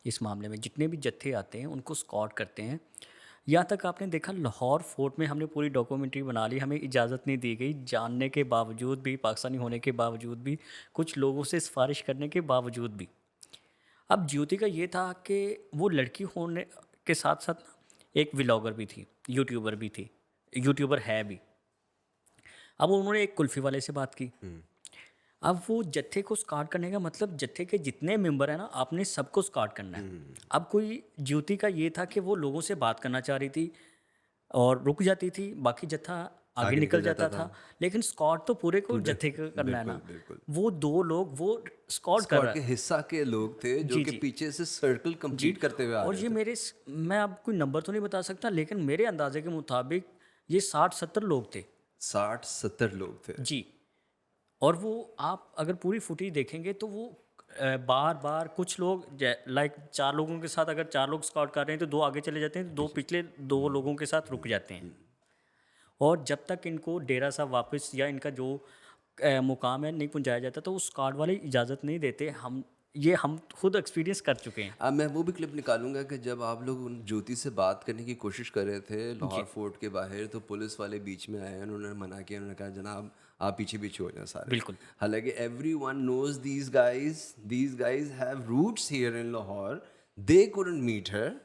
इस मामले में। जितने भी जत्थे आते हैं उनको स्कॉट करते हैं। यहाँ तक आपने देखा लाहौर फोर्ट में हमने पूरी डॉक्यूमेंट्री बना ली, हमें इजाज़त नहीं दी गई, जानने के बावजूद भी, पाकिस्तानी होने के बावजूद भी, कुछ लोगों से सिफारिश करने के बावजूद भी। अब ज्योति का ये था कि वो लड़की होने के साथ साथ एक व्लॉगर भी थी, यूट्यूबर भी थी, यूट्यूबर है भी। अब उन्होंने एक कुल्फ़ी वाले से बात की। अब वो जत्थे को स्टार्ट करने का मतलब, जत्थे के जितने मेंबर हैं ना, आपने सबको स्टार्ट करना है। अब कोई ज्योति का ये था कि वो लोगों से बात करना चाह रही थी और रुक जाती थी, बाकी जत्था आगे निकल जाता था, लेकिन स्कॉट तो पूरे को जत्थे का करना है ना।
बिल्कुल।
वो दो लोग वो स्कॉट कर रहा
के हिस्सा के लोग थे जो कि पीछे से सर्कल कंप्लीट करते हुए आ
और
रहे
ये मेरे, मैं आपको नंबर तो नहीं बता सकता, लेकिन मेरे अंदाजे के मुताबिक ये 60-70 लोग थे।
60-70 लोग थे
जी। और वो आप अगर पूरी फुटेज देखेंगे तो वो बार बार कुछ लोग लाइक 4 लोगों के साथ अगर 4 लोग स्कॉट कर रहे हैं तो 2 आगे चले जाते हैं, 2 पिछले 2 लोगों के साथ रुक जाते हैं। और जब तक इनको डेरा साहब वापस या इनका जो मुकाम है नहीं पहुंचाया जाता तो उस कार्ड वाले इजाज़त नहीं देते। हम खुद एक्सपीरियंस कर चुके हैं।
अब मैं वो भी क्लिप निकालूंगा कि जब आप लोग उन ज्योति से बात करने की कोशिश कर रहे थे लाहौर फोर्ट के बाहर, तो पुलिस वाले बीच में आए, उन्होंने मना किया, उन्होंने कहा जनाब आप पीछे पीछे हो जाए सारे।
बिल्कुल।
हालांकि everyone knows these guys have roots here in Lahore, they couldn't meet her,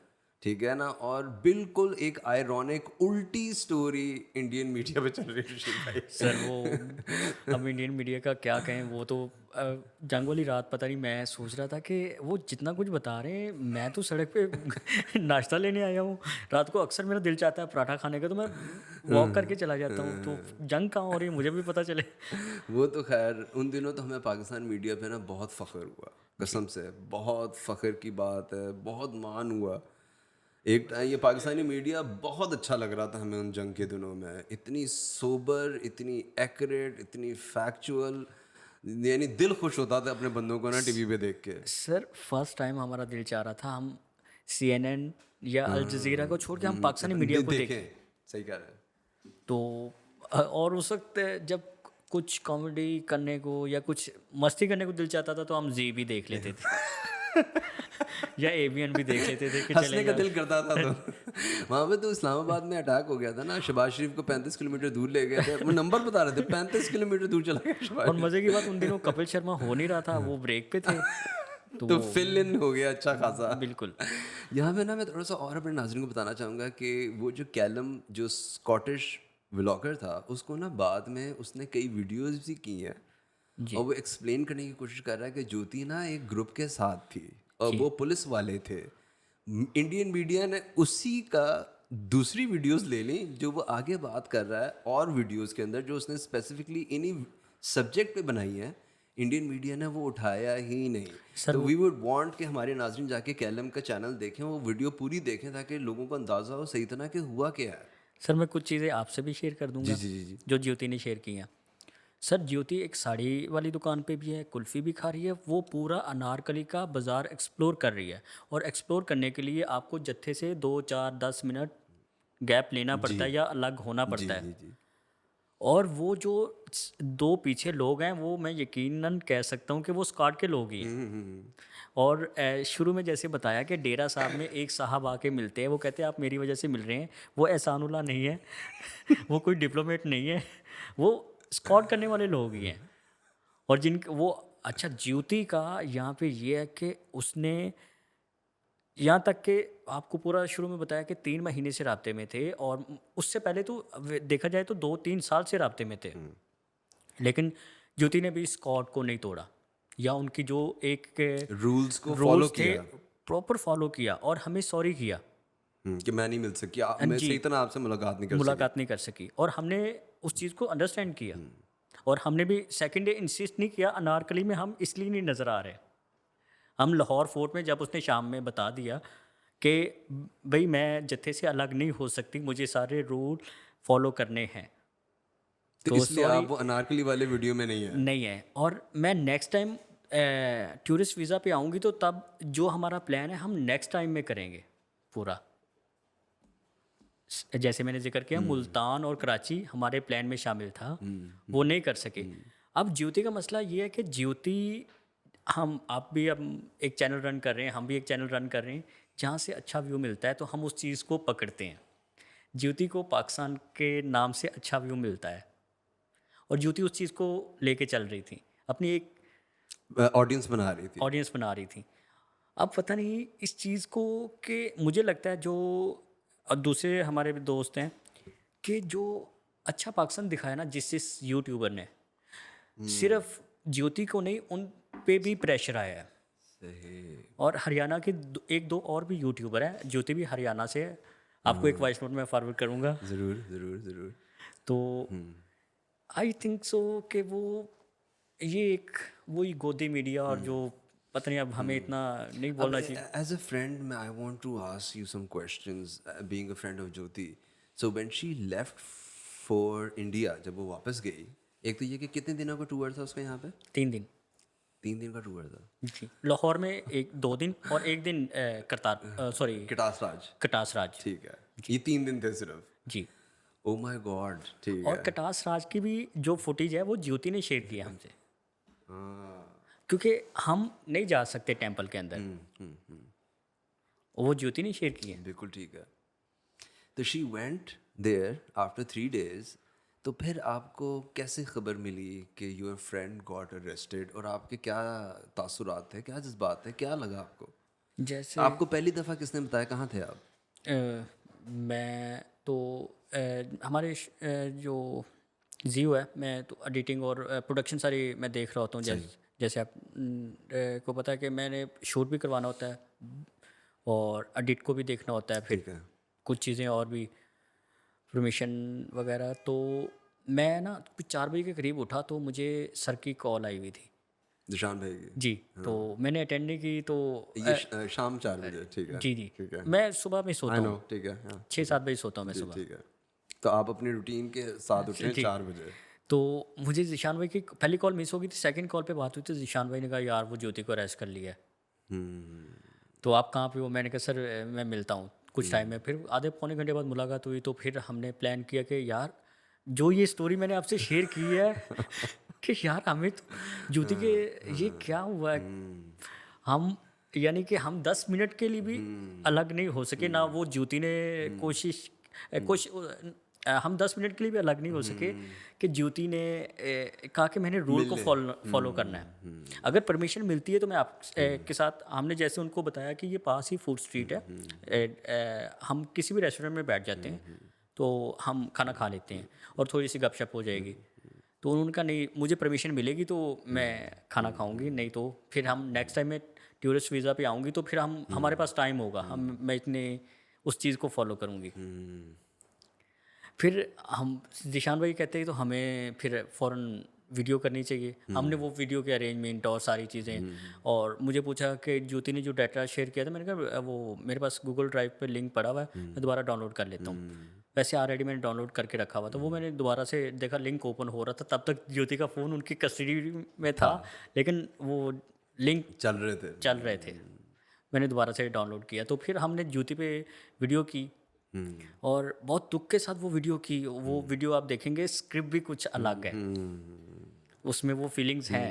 ठीक है ना। और बिल्कुल एक आयरॉनिक उल्टी स्टोरी इंडियन मीडिया पे चल रही है ऋषि भाई।
सर वो अब इंडियन मीडिया का क्या कहें, वो तो जंग वाली रात पता नहीं, मैं सोच रहा था कि वो जितना कुछ बता रहे हैं, मैं तो सड़क पे नाश्ता लेने आया हूँ। रात को अक्सर मेरा दिल चाहता है पराठा खाने का, तो मैं वॉक करके चला जाता हूँ। तो जंग कहाँ हो रही है मुझे भी पता चले।
वो तो खैर उन दिनों तो हमें पाकिस्तान मीडिया पे ना बहुत फ़ख्र हुआ, कसम से बहुत फ़ख्र की बात है, बहुत मान हुआ। एक टाइम ये पाकिस्तानी मीडिया बहुत अच्छा लग रहा था हमें उन जंग के दिनों में, इतनी सोबर, इतनी एक्यूरेट, इतनी फैक्चुअल, यानी दिल खुश होता था अपने बंदों को ना टीवी पे देख के।
सर फर्स्ट टाइम हमारा दिल चाह रहा था हम CNN या अल जज़ीरा को छोड़ के हम पाकिस्तानी मीडिया को देखें।
सही कह रहे हैं।
तो और उस वक्त जब कुछ कॉमेडी करने को या कुछ मस्ती करने को दिल चाहता था तो हम जी भी देख लेते थे या ABN भी देख लेते थे कि
हंसने
चले
का दिल करता था। तो वहाँ पे तो इस्लामाबाद में अटैक हो गया था ना, शहबाज शरीफ को 35 किलोमीटर दूर ले गए थे, वो नंबर बता रहे थे 35 किलोमीटर दूर चला गया शहबाज।
और मज़े की बात उन दिनों कपिल शर्मा हो नहीं रहा था, वो ब्रेक पे थे।
तो फिल इन हो गया अच्छा खासा।
बिल्कुल।
यहाँ पे ना मैं थोड़ा सा और अपने नाज़रीन को बताना चाहूँगा कि वो जो कैलम जो स्कॉटिश व्लॉगर था, उसको ना बाद में उसने कई वीडियोस भी की हैं और वो एक्सप्लेन करने की कोशिश कर रहा है कि ज्योति ना एक ग्रुप के साथ थी और वो पुलिस वाले थे। इंडियन मीडिया ने उसी का दूसरी वीडियोस ले ली जो वो आगे बात कर रहा है, और वीडियोस के अंदर जो उसने स्पेसिफिकली इन्हीं सब्जेक्ट पे बनाई है, इंडियन मीडिया ने वो उठाया ही नहीं। तो वी वुड वांट कि हमारे नाज़रीन जाके कैलम का चैनल देखें, वो वीडियो पूरी देखें ताकि लोगों को अंदाज़ा हो सही तरह कि हुआ क्या है।
सर मैं कुछ चीज़ें आपसे भी शेयर कर दूंगा
जी।
जो ज्योति ने शेयर की हैं। सर ज्योति एक साड़ी वाली दुकान पे भी है, कुल्फ़ी भी खा रही है, वो पूरा अनारकली का बाज़ार एक्सप्लोर कर रही है। और एक्सप्लोर करने के लिए आपको जत्थे से 2 4 10 मिनट गैप लेना पड़ता है या अलग होना पड़ता है।
जी।
और वो जो 2 पीछे लोग हैं वो मैं यकीनन कह सकता हूँ कि वो स्कॉट के लोग ही हैं। और शुरू में जैसे बताया कि डेरा साहब में एक साहब आके मिलते हैं, वो कहते हैं आप मेरी वजह से मिल रहे हैं। वो एहसानुल्लाह नहीं है वो कोई डिप्लोमेट नहीं है, वो स्कॉट करने वाले लोग ही हैं। और वो अच्छा ज्योति का यहाँ पे ये है कि उसने यहाँ तक कि आपको पूरा शुरू में बताया कि 3 महीने से राब्ते में थे, और उससे पहले तो देखा जाए तो 2-3 साल से राब्ते में थे। लेकिन ज्योति ने भी स्कॉट को नहीं तोड़ा या उनकी जो एक
रूल्स को फॉलो किया,
प्रॉपर फॉलो किया और हमें सॉरी किया
कि मैं नहीं मिल सकी, मैं सही तरह आपसे मुलाकात नहीं कर सकी।
और हमने उस चीज़ को अंडरस्टैंड किया। और हमने भी सेकंड डे इंसिस्ट नहीं किया अनारकली में हम इसलिए नहीं नज़र आ रहे। हम लाहौर फोर्ट में जब उसने शाम में बता दिया कि भाई मैं जत्थे से अलग नहीं हो सकती, मुझे सारे रूल फॉलो करने हैं,
तो इसलिए आप वो अनारकली वाले वीडियो में नहीं है।
और मैं नेक्स्ट टाइम टूरिस्ट वीज़ा पे आऊँगी तो तब जो हमारा प्लान है हम नेक्स्ट टाइम में करेंगे पूरा। जैसे मैंने जिक्र किया मुल्तान और कराची हमारे प्लान में शामिल था, वो नहीं कर सके। अब ज्योति का मसला ये है कि ज्योति आप भी अब एक चैनल रन कर रहे हैं, हम भी एक चैनल रन कर रहे हैं, जहाँ से अच्छा व्यू मिलता है तो हम उस चीज़ को पकड़ते हैं। ज्योति को पाकिस्तान के नाम से अच्छा व्यू मिलता है और ज्योति उस चीज़ को लेके चल रही थी, अपनी एक
ऑडियंस बना रही थी।
अब पता नहीं इस चीज़ को कि मुझे लगता है जो और दूसरे हमारे भी दोस्त हैं कि जो अच्छा पाकिस्तान दिखाया ना जिस यूट्यूबर ने, सिर्फ ज्योति को नहीं उन पे भी प्रेशर आया है।
सही।
और हरियाणा के 1-2 और भी यूट्यूबर हैं, ज्योति भी हरियाणा से है, आपको एक वॉइस नोट में फॉरवर्ड करूँगा।
ज़रूर।
तो आई थिंक सो कि वो ये एक वही गोदी मीडिया और जो पता नहीं अब हमें इतना नहीं बोलना चाहिए।
As a friend, I want to ask you some questions. Being a friend of Jyoti, so when she left for India, जब वो वापस गई, एक तो ये कि कितने दिनों का टूर था उसका यहाँ पे?
3 दिन।
3 दिन का टूर था।
जी, लाहौर में 1-2 दिन और 1 दिन सॉरी
कटास राज,
कटास राज।
ठीक है। ये 3 दिन थे सिर्फ।
जी,
ओ माय गॉड, ठीक
और
है।
कटास राज की भी जो फुटेज है वो ज्योति ने शेयर किया हमसे,
हाँ।
क्योंकि हम नहीं जा सकते टेंपल के अंदर, वो ज्योति ने शेयर किया।
बिल्कुल ठीक है। तो she went there after 3 days. तो फिर आपको कैसे खबर मिली कि योर फ्रेंड गॉट अरेस्टेड, और आपके क्या तासुरात थे, क्या जज्बात थे, क्या लगा आपको?
जैसे
आपको पहली दफ़ा किसने बताया, कहाँ थे आप?
मैं तो हमारे जो जियो है, मैं तो एडिटिंग और प्रोडक्शन सारी मैं देख रहा होता हूँ। जैसे आप को पता है कि मैंने शूट भी करवाना होता है और एडिट को भी देखना होता है, फिर
ठीक है।
कुछ चीज़ें और भी परमिशन वगैरह। तो मैं ना कुछ 4 बजे के करीब उठा तो मुझे सर की कॉल आई हुई थी।
निशान भाई की?
जी, तो मैंने अटेंड नहीं की। तो
ये शाम 4 बजे, ठीक है।
जी जी,
ठीक है।
मैं सुबह में सोता
आई
हूँ,
नो, ठीक है। हाँ
6-7 बजे सोता हूँ मैं
जी,
सुबह।
ठीक है। तो आप अपनी रूटीन के साथ उठे
जी।
4 बजे।
तो मुझे ज़ीशान भाई की पहली कॉल मिस हो गई थी, सेकंड कॉल पे बात हुई तो ज़ीशान भाई ने कहा यार वो ज्योति को अरेस्ट कर लिया है। तो आप कहाँ पे हो? मैंने कहा सर मैं मिलता हूँ कुछ टाइम में। फिर आधे पौने घंटे बाद मुलाकात हुई, तो फिर हमने प्लान किया कि यार जो ये स्टोरी मैंने आपसे शेयर की है कि यार हमें तो ज्योति के ये क्या हुआ है, हम यानी कि हम 10 मिनट के लिए भी अलग नहीं हो सके ना। वो ज्योति ने हम 10 मिनट के लिए भी अलग नहीं हो सके कि ज्योति ने कहा कि मैंने रूल को फॉलो करना है। अगर परमिशन मिलती है तो मैं आप के साथ, हमने जैसे उनको बताया कि ये पास ही फूड स्ट्रीट है, हम किसी भी रेस्टोरेंट में बैठ जाते हैं तो हम खाना खा लेते हैं और थोड़ी सी गपशप हो जाएगी। तो उन्होंने कहा नहीं, मुझे परमिशन मिलेगी तो मैं खाना खाऊंगी, नहीं तो फिर हम नेक्स्ट टाइम मैं टूरिस्ट वीज़ा पे आऊँगी तो फिर हमारे पास टाइम होगा, मैं इतने उस चीज़ को फॉलो करूँगी। फिर हम जिशान भाई कहते हैं तो हमें फिर फ़ौरन वीडियो करनी चाहिए। हमने वो वीडियो के अरेंजमेंट और सारी चीज़ें, और मुझे पूछा कि ज्योति ने जो डाटा शेयर किया था, मैंने कहा वो मेरे पास गूगल ड्राइव पे लिंक पड़ा हुआ है, मैं दोबारा डाउनलोड कर लेता हूँ। वैसे ऑलरेडी मैंने डाउनलोड करके रखा हुआ था, वो मैंने दोबारा से देखा, लिंक ओपन हो रहा था, तब तक ज्योति का फ़ोन उनकी कस्टडी में था, लेकिन वो लिंक
चल रहे थे।
मैंने दोबारा से डाउनलोड किया। तो फिर हमने ज्योति पे वीडियो की और बहुत दुख के साथ वो वीडियो की। वो वीडियो आप देखेंगे, स्क्रिप्ट भी कुछ अलग है, उसमें वो फीलिंग्स हैं।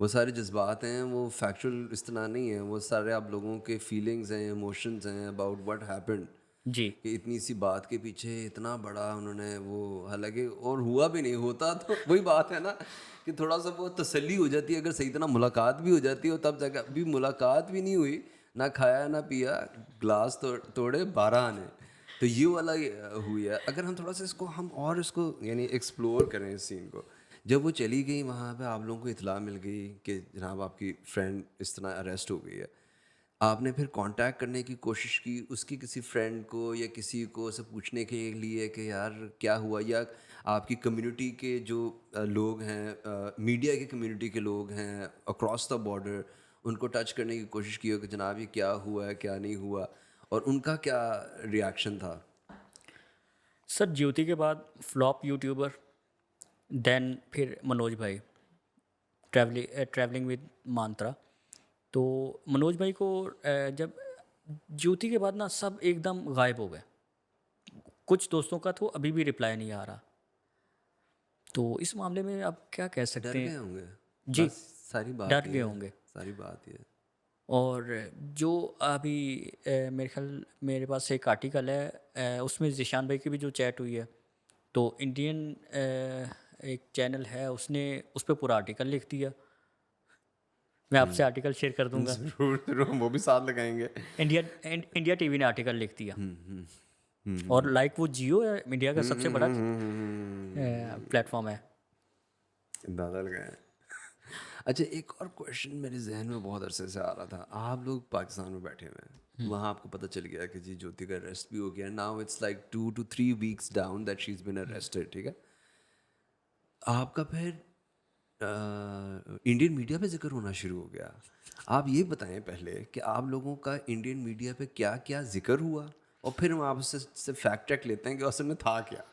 वो सारे जज्बात हैं, वो फैक्चुअल इस तरह नहीं है, वो सारे आप लोगों के फीलिंग्स हैं, इमोशंस हैं अबाउट व्हाट हैपेंड।
जी,
कि इतनी सी बात के पीछे इतना बड़ा उन्होंने वो, हालांकि और हुआ भी नहीं होता तो वही बात है ना कि थोड़ा सा वो तसल्ली हो जाती है, अगर सही तरह मुलाकात भी हो जाती है तब जाकर। अभी मुलाकात भी नहीं हुई, ना खाया ना पिया, ग्लास तोड़े 12 आने, तो ये वाला हुई है। अगर हम थोड़ा सा इसको हम और इसको यानी एक्सप्लोर करें इस सीन को, जब वो चली गई वहाँ पे, आप लोगों को इतला मिल गई कि जनाब आपकी फ्रेंड इस तरह अरेस्ट हो गई है, आपने फिर कांटेक्ट करने की कोशिश की उसकी किसी फ्रेंड को या किसी को से पूछने के लिए कि यार क्या हुआ, या आपकी कम्युनिटी के जो लोग हैं, मीडिया की कम्युनिटी के लोग हैं अक्रॉस द बॉर्डर, उनको टच करने की कोशिश की हो कि जनाब ये क्या हुआ है, क्या नहीं हुआ, और उनका क्या रिएक्शन था?
सर ज्योति के बाद फ्लॉप यूट्यूबर, देन फिर मनोज भाई, ट्रैवलिंग विद मांत्रा। तो मनोज भाई को जब ज्योति के बाद ना सब एकदम गायब हो गए। कुछ दोस्तों का तो अभी भी रिप्लाई नहीं आ रहा। तो इस मामले में आप क्या कह
डर
सकते
गए
हैं?
होंगे
जी,
बस, सारी बात
डर
ये
गए
है,
होंगे।
सारी बात ये है।
और जो अभी मेरे ख्याल मेरे पास एक आर्टिकल है, उसमें ज़ीशान भाई की भी जो चैट हुई है, तो इंडियन एक चैनल है, उसने उस पर पूरा आर्टिकल लिख दिया। मैं आपसे आर्टिकल शेयर कर दूंगा।
जरूर जरूर, हम वो भी साथ लगाएंगे।
इंडिया टीवी ने आर्टिकल लिख दिया। और लाइक वो जियो है, इंडिया का सबसे बड़ा प्लेटफॉर्म है।
अंदाजा लगाया। अच्छा, एक और क्वेश्चन मेरे जहन में बहुत अरसे से आ रहा था। आप लोग पाकिस्तान में बैठे हुए हैं, वहाँ आपको पता चल गया कि जी ज्योति का अरेस्ट भी हो गया, now it's like 2 to 3 weeks down that she is been arrested, ठीक है। आपका फिर इंडियन मीडिया पे जिक्र होना शुरू हो गया। आप ये बताएं पहले कि आप लोगों का इंडियन मीडिया पे क्या क्या जिक्र हुआ, और फिर हम आपसे फैक्ट चेक लेते हैं कि असल में था क्या,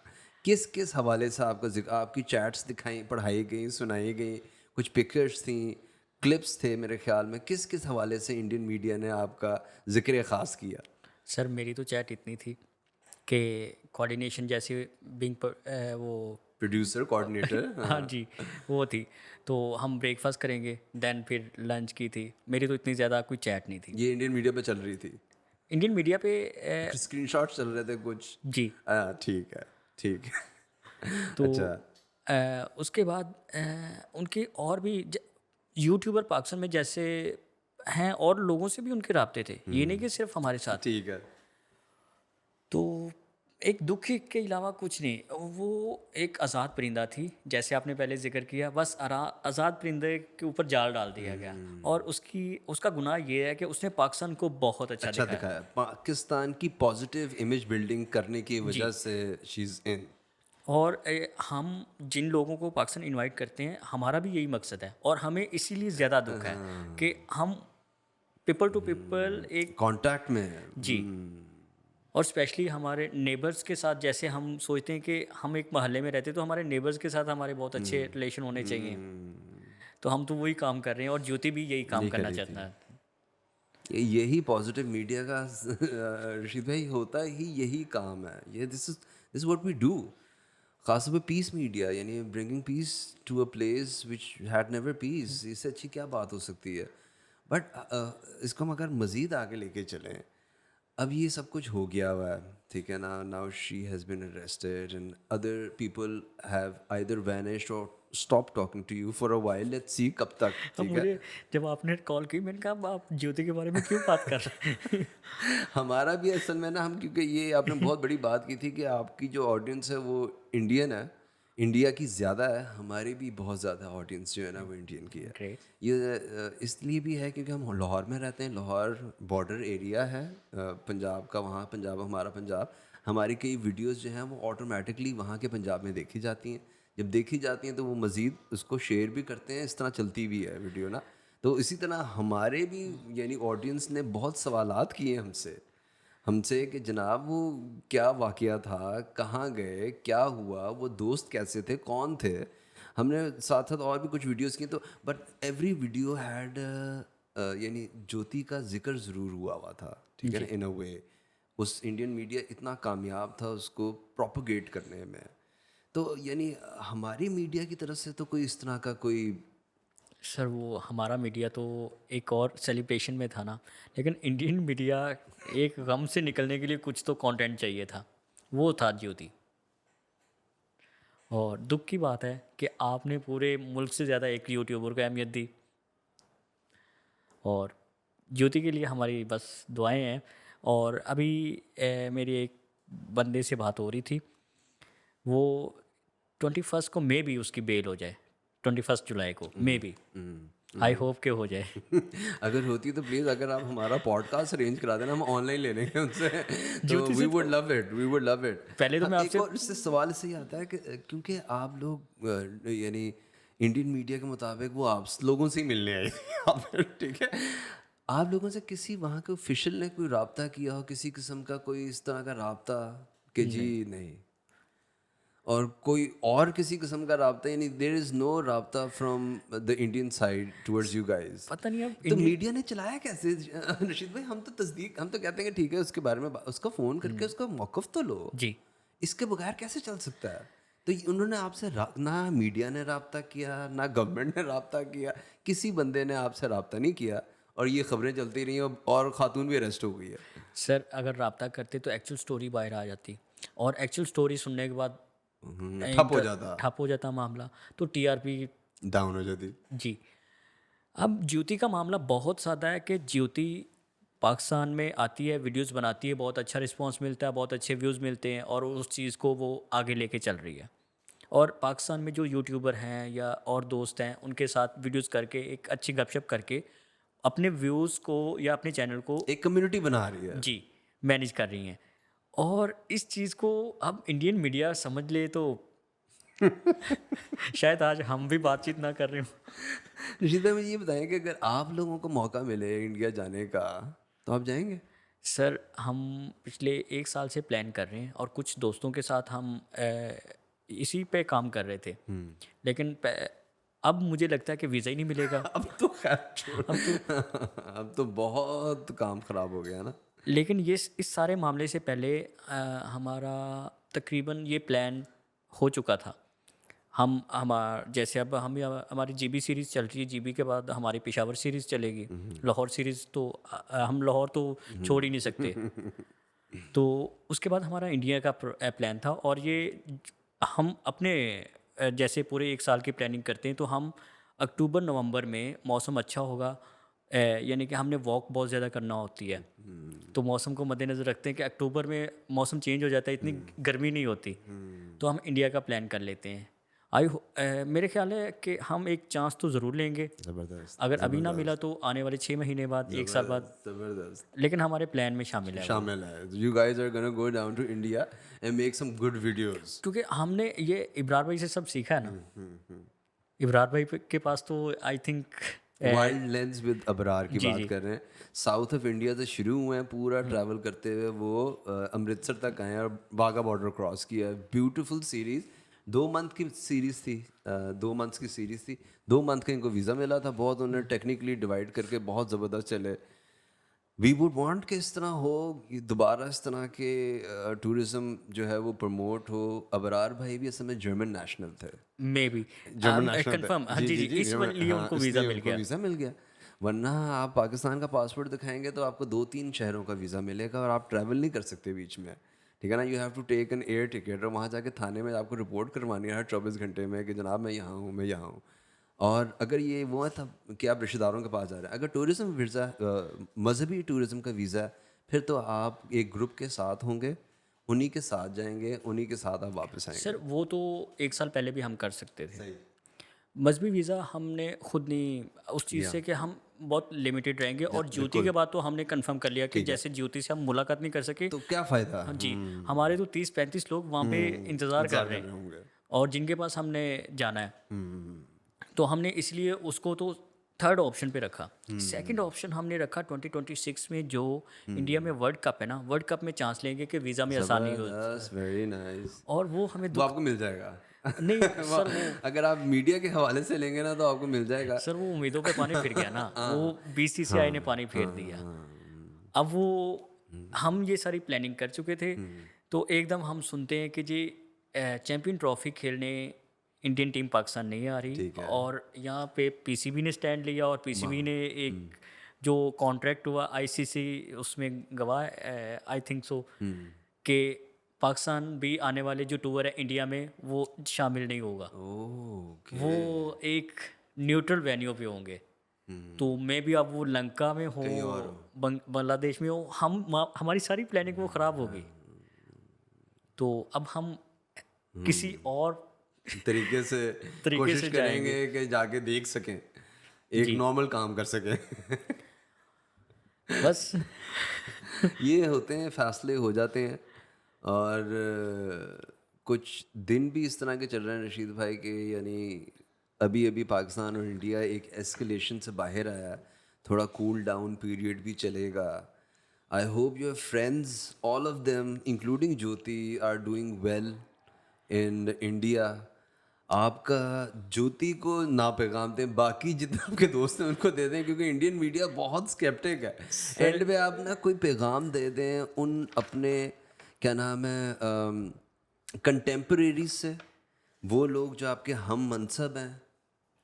किस किस हवाले से आपका जिक्र, आपकी चैट्स दिखाई, पढ़ाई गई, सुनाई गई, कुछ पिक्चर्स थी, क्लिप्स थे मेरे ख्याल में। किस किस हवाले से इंडियन मीडिया ने आपका जिक्र ख़ास किया?
सर मेरी तो चैट इतनी थी कि कोऑर्डिनेशन जैसे बिंग वो
प्रोड्यूसर, कोऑर्डिनेटर।
हाँ जी, वो थी। तो हम ब्रेकफास्ट करेंगे, देन फिर लंच की थी। मेरी तो इतनी ज़्यादा कोई चैट नहीं थी।
ये इंडियन मीडिया पे चल रही थी?
इंडियन मीडिया पे
स्क्रीनशॉट्स चल रहे थे कुछ?
जी।
ठीक है, ठीक है।
तो
अच्छा।
उसके बाद उनके और भी यूट्यूबर पाकिस्तान में जैसे हैं, और लोगों से भी उनके राब्ते थे, ये नहीं कि सिर्फ हमारे साथ।
ठीक है।
तो एक दुख के अलावा कुछ नहीं। वो एक आज़ाद परिंदा थी, जैसे आपने पहले जिक्र किया, बस आज़ाद परिंदे के ऊपर जाल डाल दिया गया। और उसका गुनाह ये है कि उसने पाकिस्तान को बहुत अच्छा दिखाया।
दिखाया पाकिस्तान की पॉजिटिव इमेज बिल्डिंग करने की वजह से शी इज़ इन।
और हम जिन लोगों को पाकिस्तान इनवाइट करते हैं, हमारा भी यही मकसद है, और हमें इसीलिए ज़्यादा दुख है कि हम पीपल टू पीपल एक
कांटेक्ट में है।
जी। और स्पेशली हमारे नेबर्स के साथ, जैसे हम सोचते हैं कि हम एक मोहल्ले में रहते हैं तो हमारे नेबर्स के साथ हमारे बहुत अच्छे रिलेशन होने चाहिए। तो हम तो वही काम कर रहे हैं, और ज्योति भी यही काम
यही कर
करना
रही थी।
चाहता है।
यही पॉजिटिव मीडिया का रशीद भाई होता ही यही काम है। ये this is what we do. खासतौर पे पीस मीडिया, यानी bringing peace to a place which had never peace. इससे अच्छी क्या बात हो सकती है? बट इसको हम अगर मज़ीद आगे लेके चलें, अब ये सब कुछ हो गया हुआ है, ठीक है ना? Now she has been arrested and other people have either vanished or stop talking to you for a while. Let's see कब तक,
अब
ठीक है?
मुझे जब आपने कॉल की, मैंने कहा अब आप ज्योति के बारे में क्यों बात कर रहे हैं?
हमारा भी असल में ना, हम क्योंकि ये आपने बहुत बड़ी बात की थी कि आपकी जो ऑडियंस है वो इंडियन है, इंडिया की ज़्यादा है। हमारी भी बहुत ज़्यादा ऑडियंस जो है ना वो इंडियन की है।
Great.
ये इसलिए भी है क्योंकि हम लाहौर में रहते हैं। लाहौर बॉर्डर एरिया है पंजाब का, वहाँ पंजाब, हमारा पंजाब। हमारी कई वीडियोस जो हैं वो ऑटोमेटिकली वहाँ के पंजाब में देखी जाती हैं। जब देखी जाती हैं तो वो मज़ीद उसको शेयर भी करते हैं, इस तरह चलती भी है वीडियो ना। तो इसी तरह हमारे भी यानी ऑडियंस ने बहुत सवालात किए हमसे कि जनाब वो क्या वाक़या था, कहाँ गए, क्या हुआ, वो दोस्त कैसे थे, कौन थे। हमने साथ साथ और भी कुछ वीडियोस की, तो बट एवरी वीडियो हैड यानी ज्योति का जिक्र ज़रूर हुआ था, ठीक है ना? इन अ वे उस इंडियन मीडिया इतना कामयाब था उसको प्रोपोगेट करने में। तो यानी हमारी मीडिया की तरफ से तो कोई इस तरह का कोई
सर वो हमारा मीडिया तो एक और सेलिब्रेशन में था ना, लेकिन इंडियन मीडिया एक गम से निकलने के लिए कुछ तो कंटेंट चाहिए था, वो था ज्योति। और दुख की बात है कि आपने पूरे मुल्क से ज़्यादा एक यूट्यूबर को अहमियत दी, और ज्योति के लिए हमारी बस दुआएं हैं। और अभी मेरी एक बंदे से बात हो रही थी, वो 21 को मे भी उसकी बेल हो जाए, 21 जुलाई को मे भी। आई होप के हो जाए।
अगर होती तो प्लीज़ अगर आप हमारा पॉडकास्ट अरेंज करा देना, हम ऑनलाइन ले लेंगे उनसे। तो
Jyoti
we
say
would love it, we would love it.
पहले तो मैं
एक
आपसे
और इससे सवाल इससे ही आता है कि क्योंकि आप लोग यानी इंडियन मीडिया के मुताबिक वो आप लोगों से ही मिलने आए थे, ठीक है? आप लोगों से किसी वहाँ के ऑफिशियल ने कोई राब्ता किया हो, किसी किस्म का कोई इस तरह का राब्ता कि जी नहीं, और कोई और किसी किस्म का राब्ता, यानी देयर इज़ नो राब्ता from the Indian side towards you guys?
पता नहीं अब
तो मीडिया ने चलाया कैसे रशीद भाई? हम तो कहते हैं कि ठीक है उसके बारे में उसका फ़ोन करके उसका मौक़िफ़ तो लो।
जी।
इसके बगैर कैसे चल सकता है? तो उन्होंने आपसे ना मीडिया ने राब्ता किया, ना गवर्नमेंट ने राब्ता किया, किसी बंदे ने आपसे राब्ता नहीं किया, और ये खबरें चलती रही और ख़ातून भी अरेस्ट हो गई है।
सर अगर राब्ता करते तो एक्चुअल स्टोरी बाहर आ जाती, और एक्चुअल स्टोरी सुनने के बाद ठप हो जाता मामला, तो टीआरपी
डाउन हो जाती।
जी। अब ज्योति का मामला बहुत सादा है कि ज्योति पाकिस्तान में आती है, वीडियोस बनाती है, बहुत अच्छा रिस्पांस मिलता है, बहुत अच्छे व्यूज़ मिलते हैं, और उस चीज़ को वो आगे लेके चल रही है। और पाकिस्तान में जो यूट्यूबर हैं या और दोस्त हैं, उनके साथ वीडियोस करके एक अच्छी गपशप करके अपने व्यूज़ को या अपने चैनल को
एक कम्युनिटी बना रही है।
जी मैनेज कर रही हैं। और इस चीज़ को अब इंडियन मीडिया समझ ले तो शायद आज हम भी बातचीत ना कर रहे हो।
रशीद भाई मुझे ये बताएं कि अगर आप लोगों को मौका मिले इंडिया जाने का तो आप जाएंगे?
सर हम पिछले 1 साल से प्लान कर रहे हैं, और कुछ दोस्तों के साथ हम इसी पे काम कर रहे थे, लेकिन अब मुझे लगता है कि वीज़ा ही नहीं मिलेगा।
अब तो खैर छोड़, अब तो बहुत काम खराब हो गया ना।
लेकिन ये इस सारे मामले से पहले हमारा तकरीबन ये प्लान हो चुका था। जैसे अब हमारी जीबी सीरीज़ चल रही है, जीबी के बाद हमारी पेशावर सीरीज़ चलेगी, लाहौर सीरीज़ तो हम लाहौर तो छोड़ ही नहीं सकते। तो उसके बाद हमारा इंडिया का प्लान था, और ये हम अपने जैसे पूरे एक साल की प्लानिंग करते हैं, तो हम अक्टूबर नवंबर में मौसम अच्छा होगा, यानी कि हमने वॉक बहुत ज़्यादा करना होती है, तो मौसम को मद्देनज़र रखते हैं कि अक्टूबर में मौसम चेंज हो जाता है, इतनी गर्मी नहीं होती, तो हम इंडिया का प्लान कर लेते हैं। मेरे ख्याल है कि हम एक चांस तो ज़रूर लेंगे,
ज़बरदस्त,
अगर अभी ना मिला तो आने वाले 6 महीने बाद, 1 साल बाद,
ज़बरदस्त
लेकिन हमारे प्लान में शामिल है वो।
शामिल है। You guys are gonna go down to India and make some good videos.
क्योंकि हमने ये इब्रार भाई से सब सीखा है ना। इब्रार भाई के पास तो I think
wild lens with Abrar की
जी,
बात
जी।
कर रहे हैं। साउथ ऑफ इंडिया से शुरू हुए हैं, पूरा ट्रैवल करते हुए वो अमृतसर तक आए हैं और वाघा बॉर्डर क्रॉस किया है। ब्यूटीफुल सीरीज, 2 मंथ की सीरीज थी, 2 मंथ्स की सीरीज थी। 2 मंथ का इनको वीज़ा मिला था, बहुत उन्होंने टेक्निकली डिवाइड करके बहुत ज़बरदस्त चले। वी वुड वांट कि इस तरह हो, कि दोबारा इस तरह के टूरिज्म जो है वो प्रमोट हो। अबरार भाई भी असल में जर्मन नेशनल थे,
मे बी
जर्मन नेशनल थे।
कंफर्म, हाँ जी जी, इस लिए उनको वीज़ा मिल गया।
वीज़ा मिल गया। वरना आप पाकिस्तान का पासपोर्ट दिखाएंगे तो आपको 2-3 शहरों का वीज़ा मिलेगा और आप ट्रैवल नहीं कर सकते बीच में, ठीक है ना। You have to take an air ticket, और वहाँ जाके थाने में आपको रिपोर्ट करवानी है हर 24 घंटे में कि जनाब मैं यहाँ हूँ, मैं यहाँ हूँ। और अगर ये वो है तब कि आप रिश्तेदारों के पास जा रहे हैं, अगर टूरिज़्म वीज़ा मजहबी टूरिज़्म का वीज़ा है, फिर तो आप एक ग्रुप के साथ होंगे, उन्हीं के साथ जाएंगे, उन्हीं के साथ आप वापस आएंगे।
सर वो तो 1 साल पहले भी हम कर सकते थे।
सही।
मजहबी वीज़ा हमने खुद नहीं, उस चीज़ से कि हम बहुत लिमिटेड रहेंगे, और ज्योति के बाद तो हमने कंफर्म कर लिया कि जैसे ज्योति से हम मुलाकात नहीं कर सके,
तो क्या फ़ायदा।
हाँ जी, हमारे तो 30-35 लोग वहाँ पे इंतज़ार कर रहे हैं,
होंगे।
और जिनके पास हमने जाना है, तो हमने इसलिए उसको तो थर्ड ऑप्शन पे रखा। सेकंड ऑप्शन हमने रखा 2026 में जो इंडिया में वर्ल्ड कप है ना, वर्ल्ड कप में चांस लेंगे कि वीज़ा में आसानी हो,
वेरी नाइस।
और वो हमें
वो आपको मिल जाएगा।
नहीं सर, वो
अगर आप मीडिया के हवाले से लेंगे ना तो आपको मिल जाएगा।
सर वो उम्मीदों पे पानी फिर गया ना, वो बीसीसीआई ने पानी फेर दिया। अब वो हम ये सारी प्लानिंग कर चुके थे, तो एकदम हम सुनते हैं कि जी चैंपियन ट्रॉफी खेलने इंडियन टीम पाकिस्तान नहीं आ रही,
ठीक है।
और यहाँ पे पीसीबी ने स्टैंड लिया, और पीसीबी ने एक जो कॉन्ट्रैक्ट हुआ आईसीसी उसमें गवाह, आई थिंक सो, कि पाकिस्तान भी आने वाले जो टूर है इंडिया में वो शामिल नहीं होगा,
ओके।
वो एक न्यूट्रल वेन्यू पे होंगे। तो मैं भी अब वो लंका में हो, बांग्लादेश में हो, हमारी सारी प्लानिंग वो ख़राब हो गई। तो अब हम किसी और
तरीके से कोशिश
से
करेंगे कि जाके देख सकें, एक नॉर्मल काम कर सकें।
बस
ये होते हैं, फासले हो जाते हैं। और कुछ दिन भी इस तरह के चल रहे हैं रशीद भाई के, यानी अभी अभी पाकिस्तान और इंडिया एक एस्केलेशन से बाहर आया, थोड़ा कूल डाउन पीरियड भी चलेगा। I hope your friends all of them including Jyoti are doing well in India. आपका ज्योति को ना पैगाम दें, बाकी जितने आपके दोस्त हैं उनको दे दें, क्योंकि इंडियन मीडिया बहुत स्केप्टिक है। एंड पे आप ना कोई पैगाम दे दें उन अपने क्या नाम है कंटेम्परेरीज से, वो लोग जो आपके हम मनसब हैं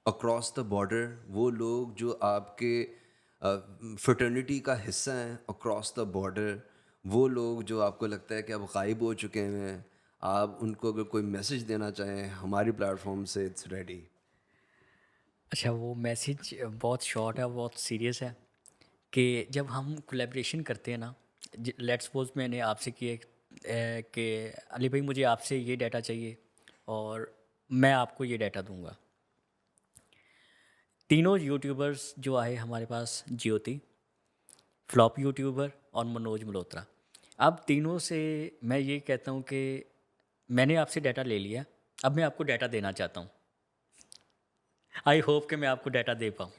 अक्रॉस द बॉर्डर, वो लोग जो आपके फ्रेटर्निटी का हिस्सा हैं अक्रॉस द बॉर्डर, वो लोग जो आपको लगता है कि अब गायब हो चुके हैं, आप उनको अगर कोई मैसेज देना चाहें हमारी प्लेटफॉर्म से, इट्स रेडी।
अच्छा, वो मैसेज बहुत शॉर्ट है, बहुत सीरियस है, कि जब हम कोलैबोरेशन करते हैं ना, लेट्स सपोज मैंने आपसे किए कि अली भाई मुझे आपसे ये डाटा चाहिए और मैं आपको ये डाटा दूंगा। तीनों यूट्यूबर्स जो आए हमारे पास, ज्योति, फ्लॉप यूट्यूबर और मनोज मल्होत्रा, अब तीनों से मैं ये कहता हूँ कि मैंने आपसे डाटा ले लिया, अब मैं आपको डाटा देना चाहता हूँ। आई होप कि मैं आपको डाटा दे पाऊँ।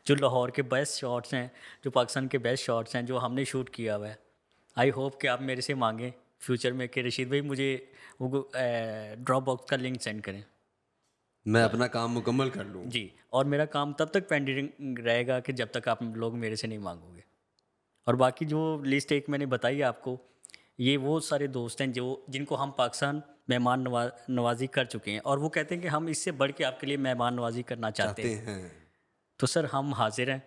जो लाहौर के बेस्ट शॉट्स हैं, जो पाकिस्तान के बेस्ट शॉट्स हैं जो हमने शूट किया हुआ है, आई होप कि आप मेरे से मांगें फ्यूचर में कि रशीद भाई मुझे वो ड्रॉप बॉक्स का लिंक सेंड करें।
मैं अपना काम मुकम्मल कर लूँ।
जी, और मेरा काम तब तक पेंडिंग रहेगा कि जब तक आप लोग मेरे से नहीं माँगोगे। और बाकी जो लिस्ट एक मैंने बताई है आपको, ये वो सारे दोस्त हैं जो जिनको हम पाकिस्तान मेहमान नवाज़ी कर चुके हैं, और वो कहते हैं कि हम इससे बढ़ के आपके लिए मेहमान नवाज़ी करना चाहते
चाहते
हैं।
हैं।
तो सर हम हाज़िर हैं,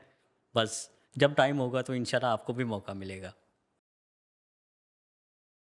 बस जब टाइम होगा तो इंशाल्लाह आपको भी मौका मिलेगा।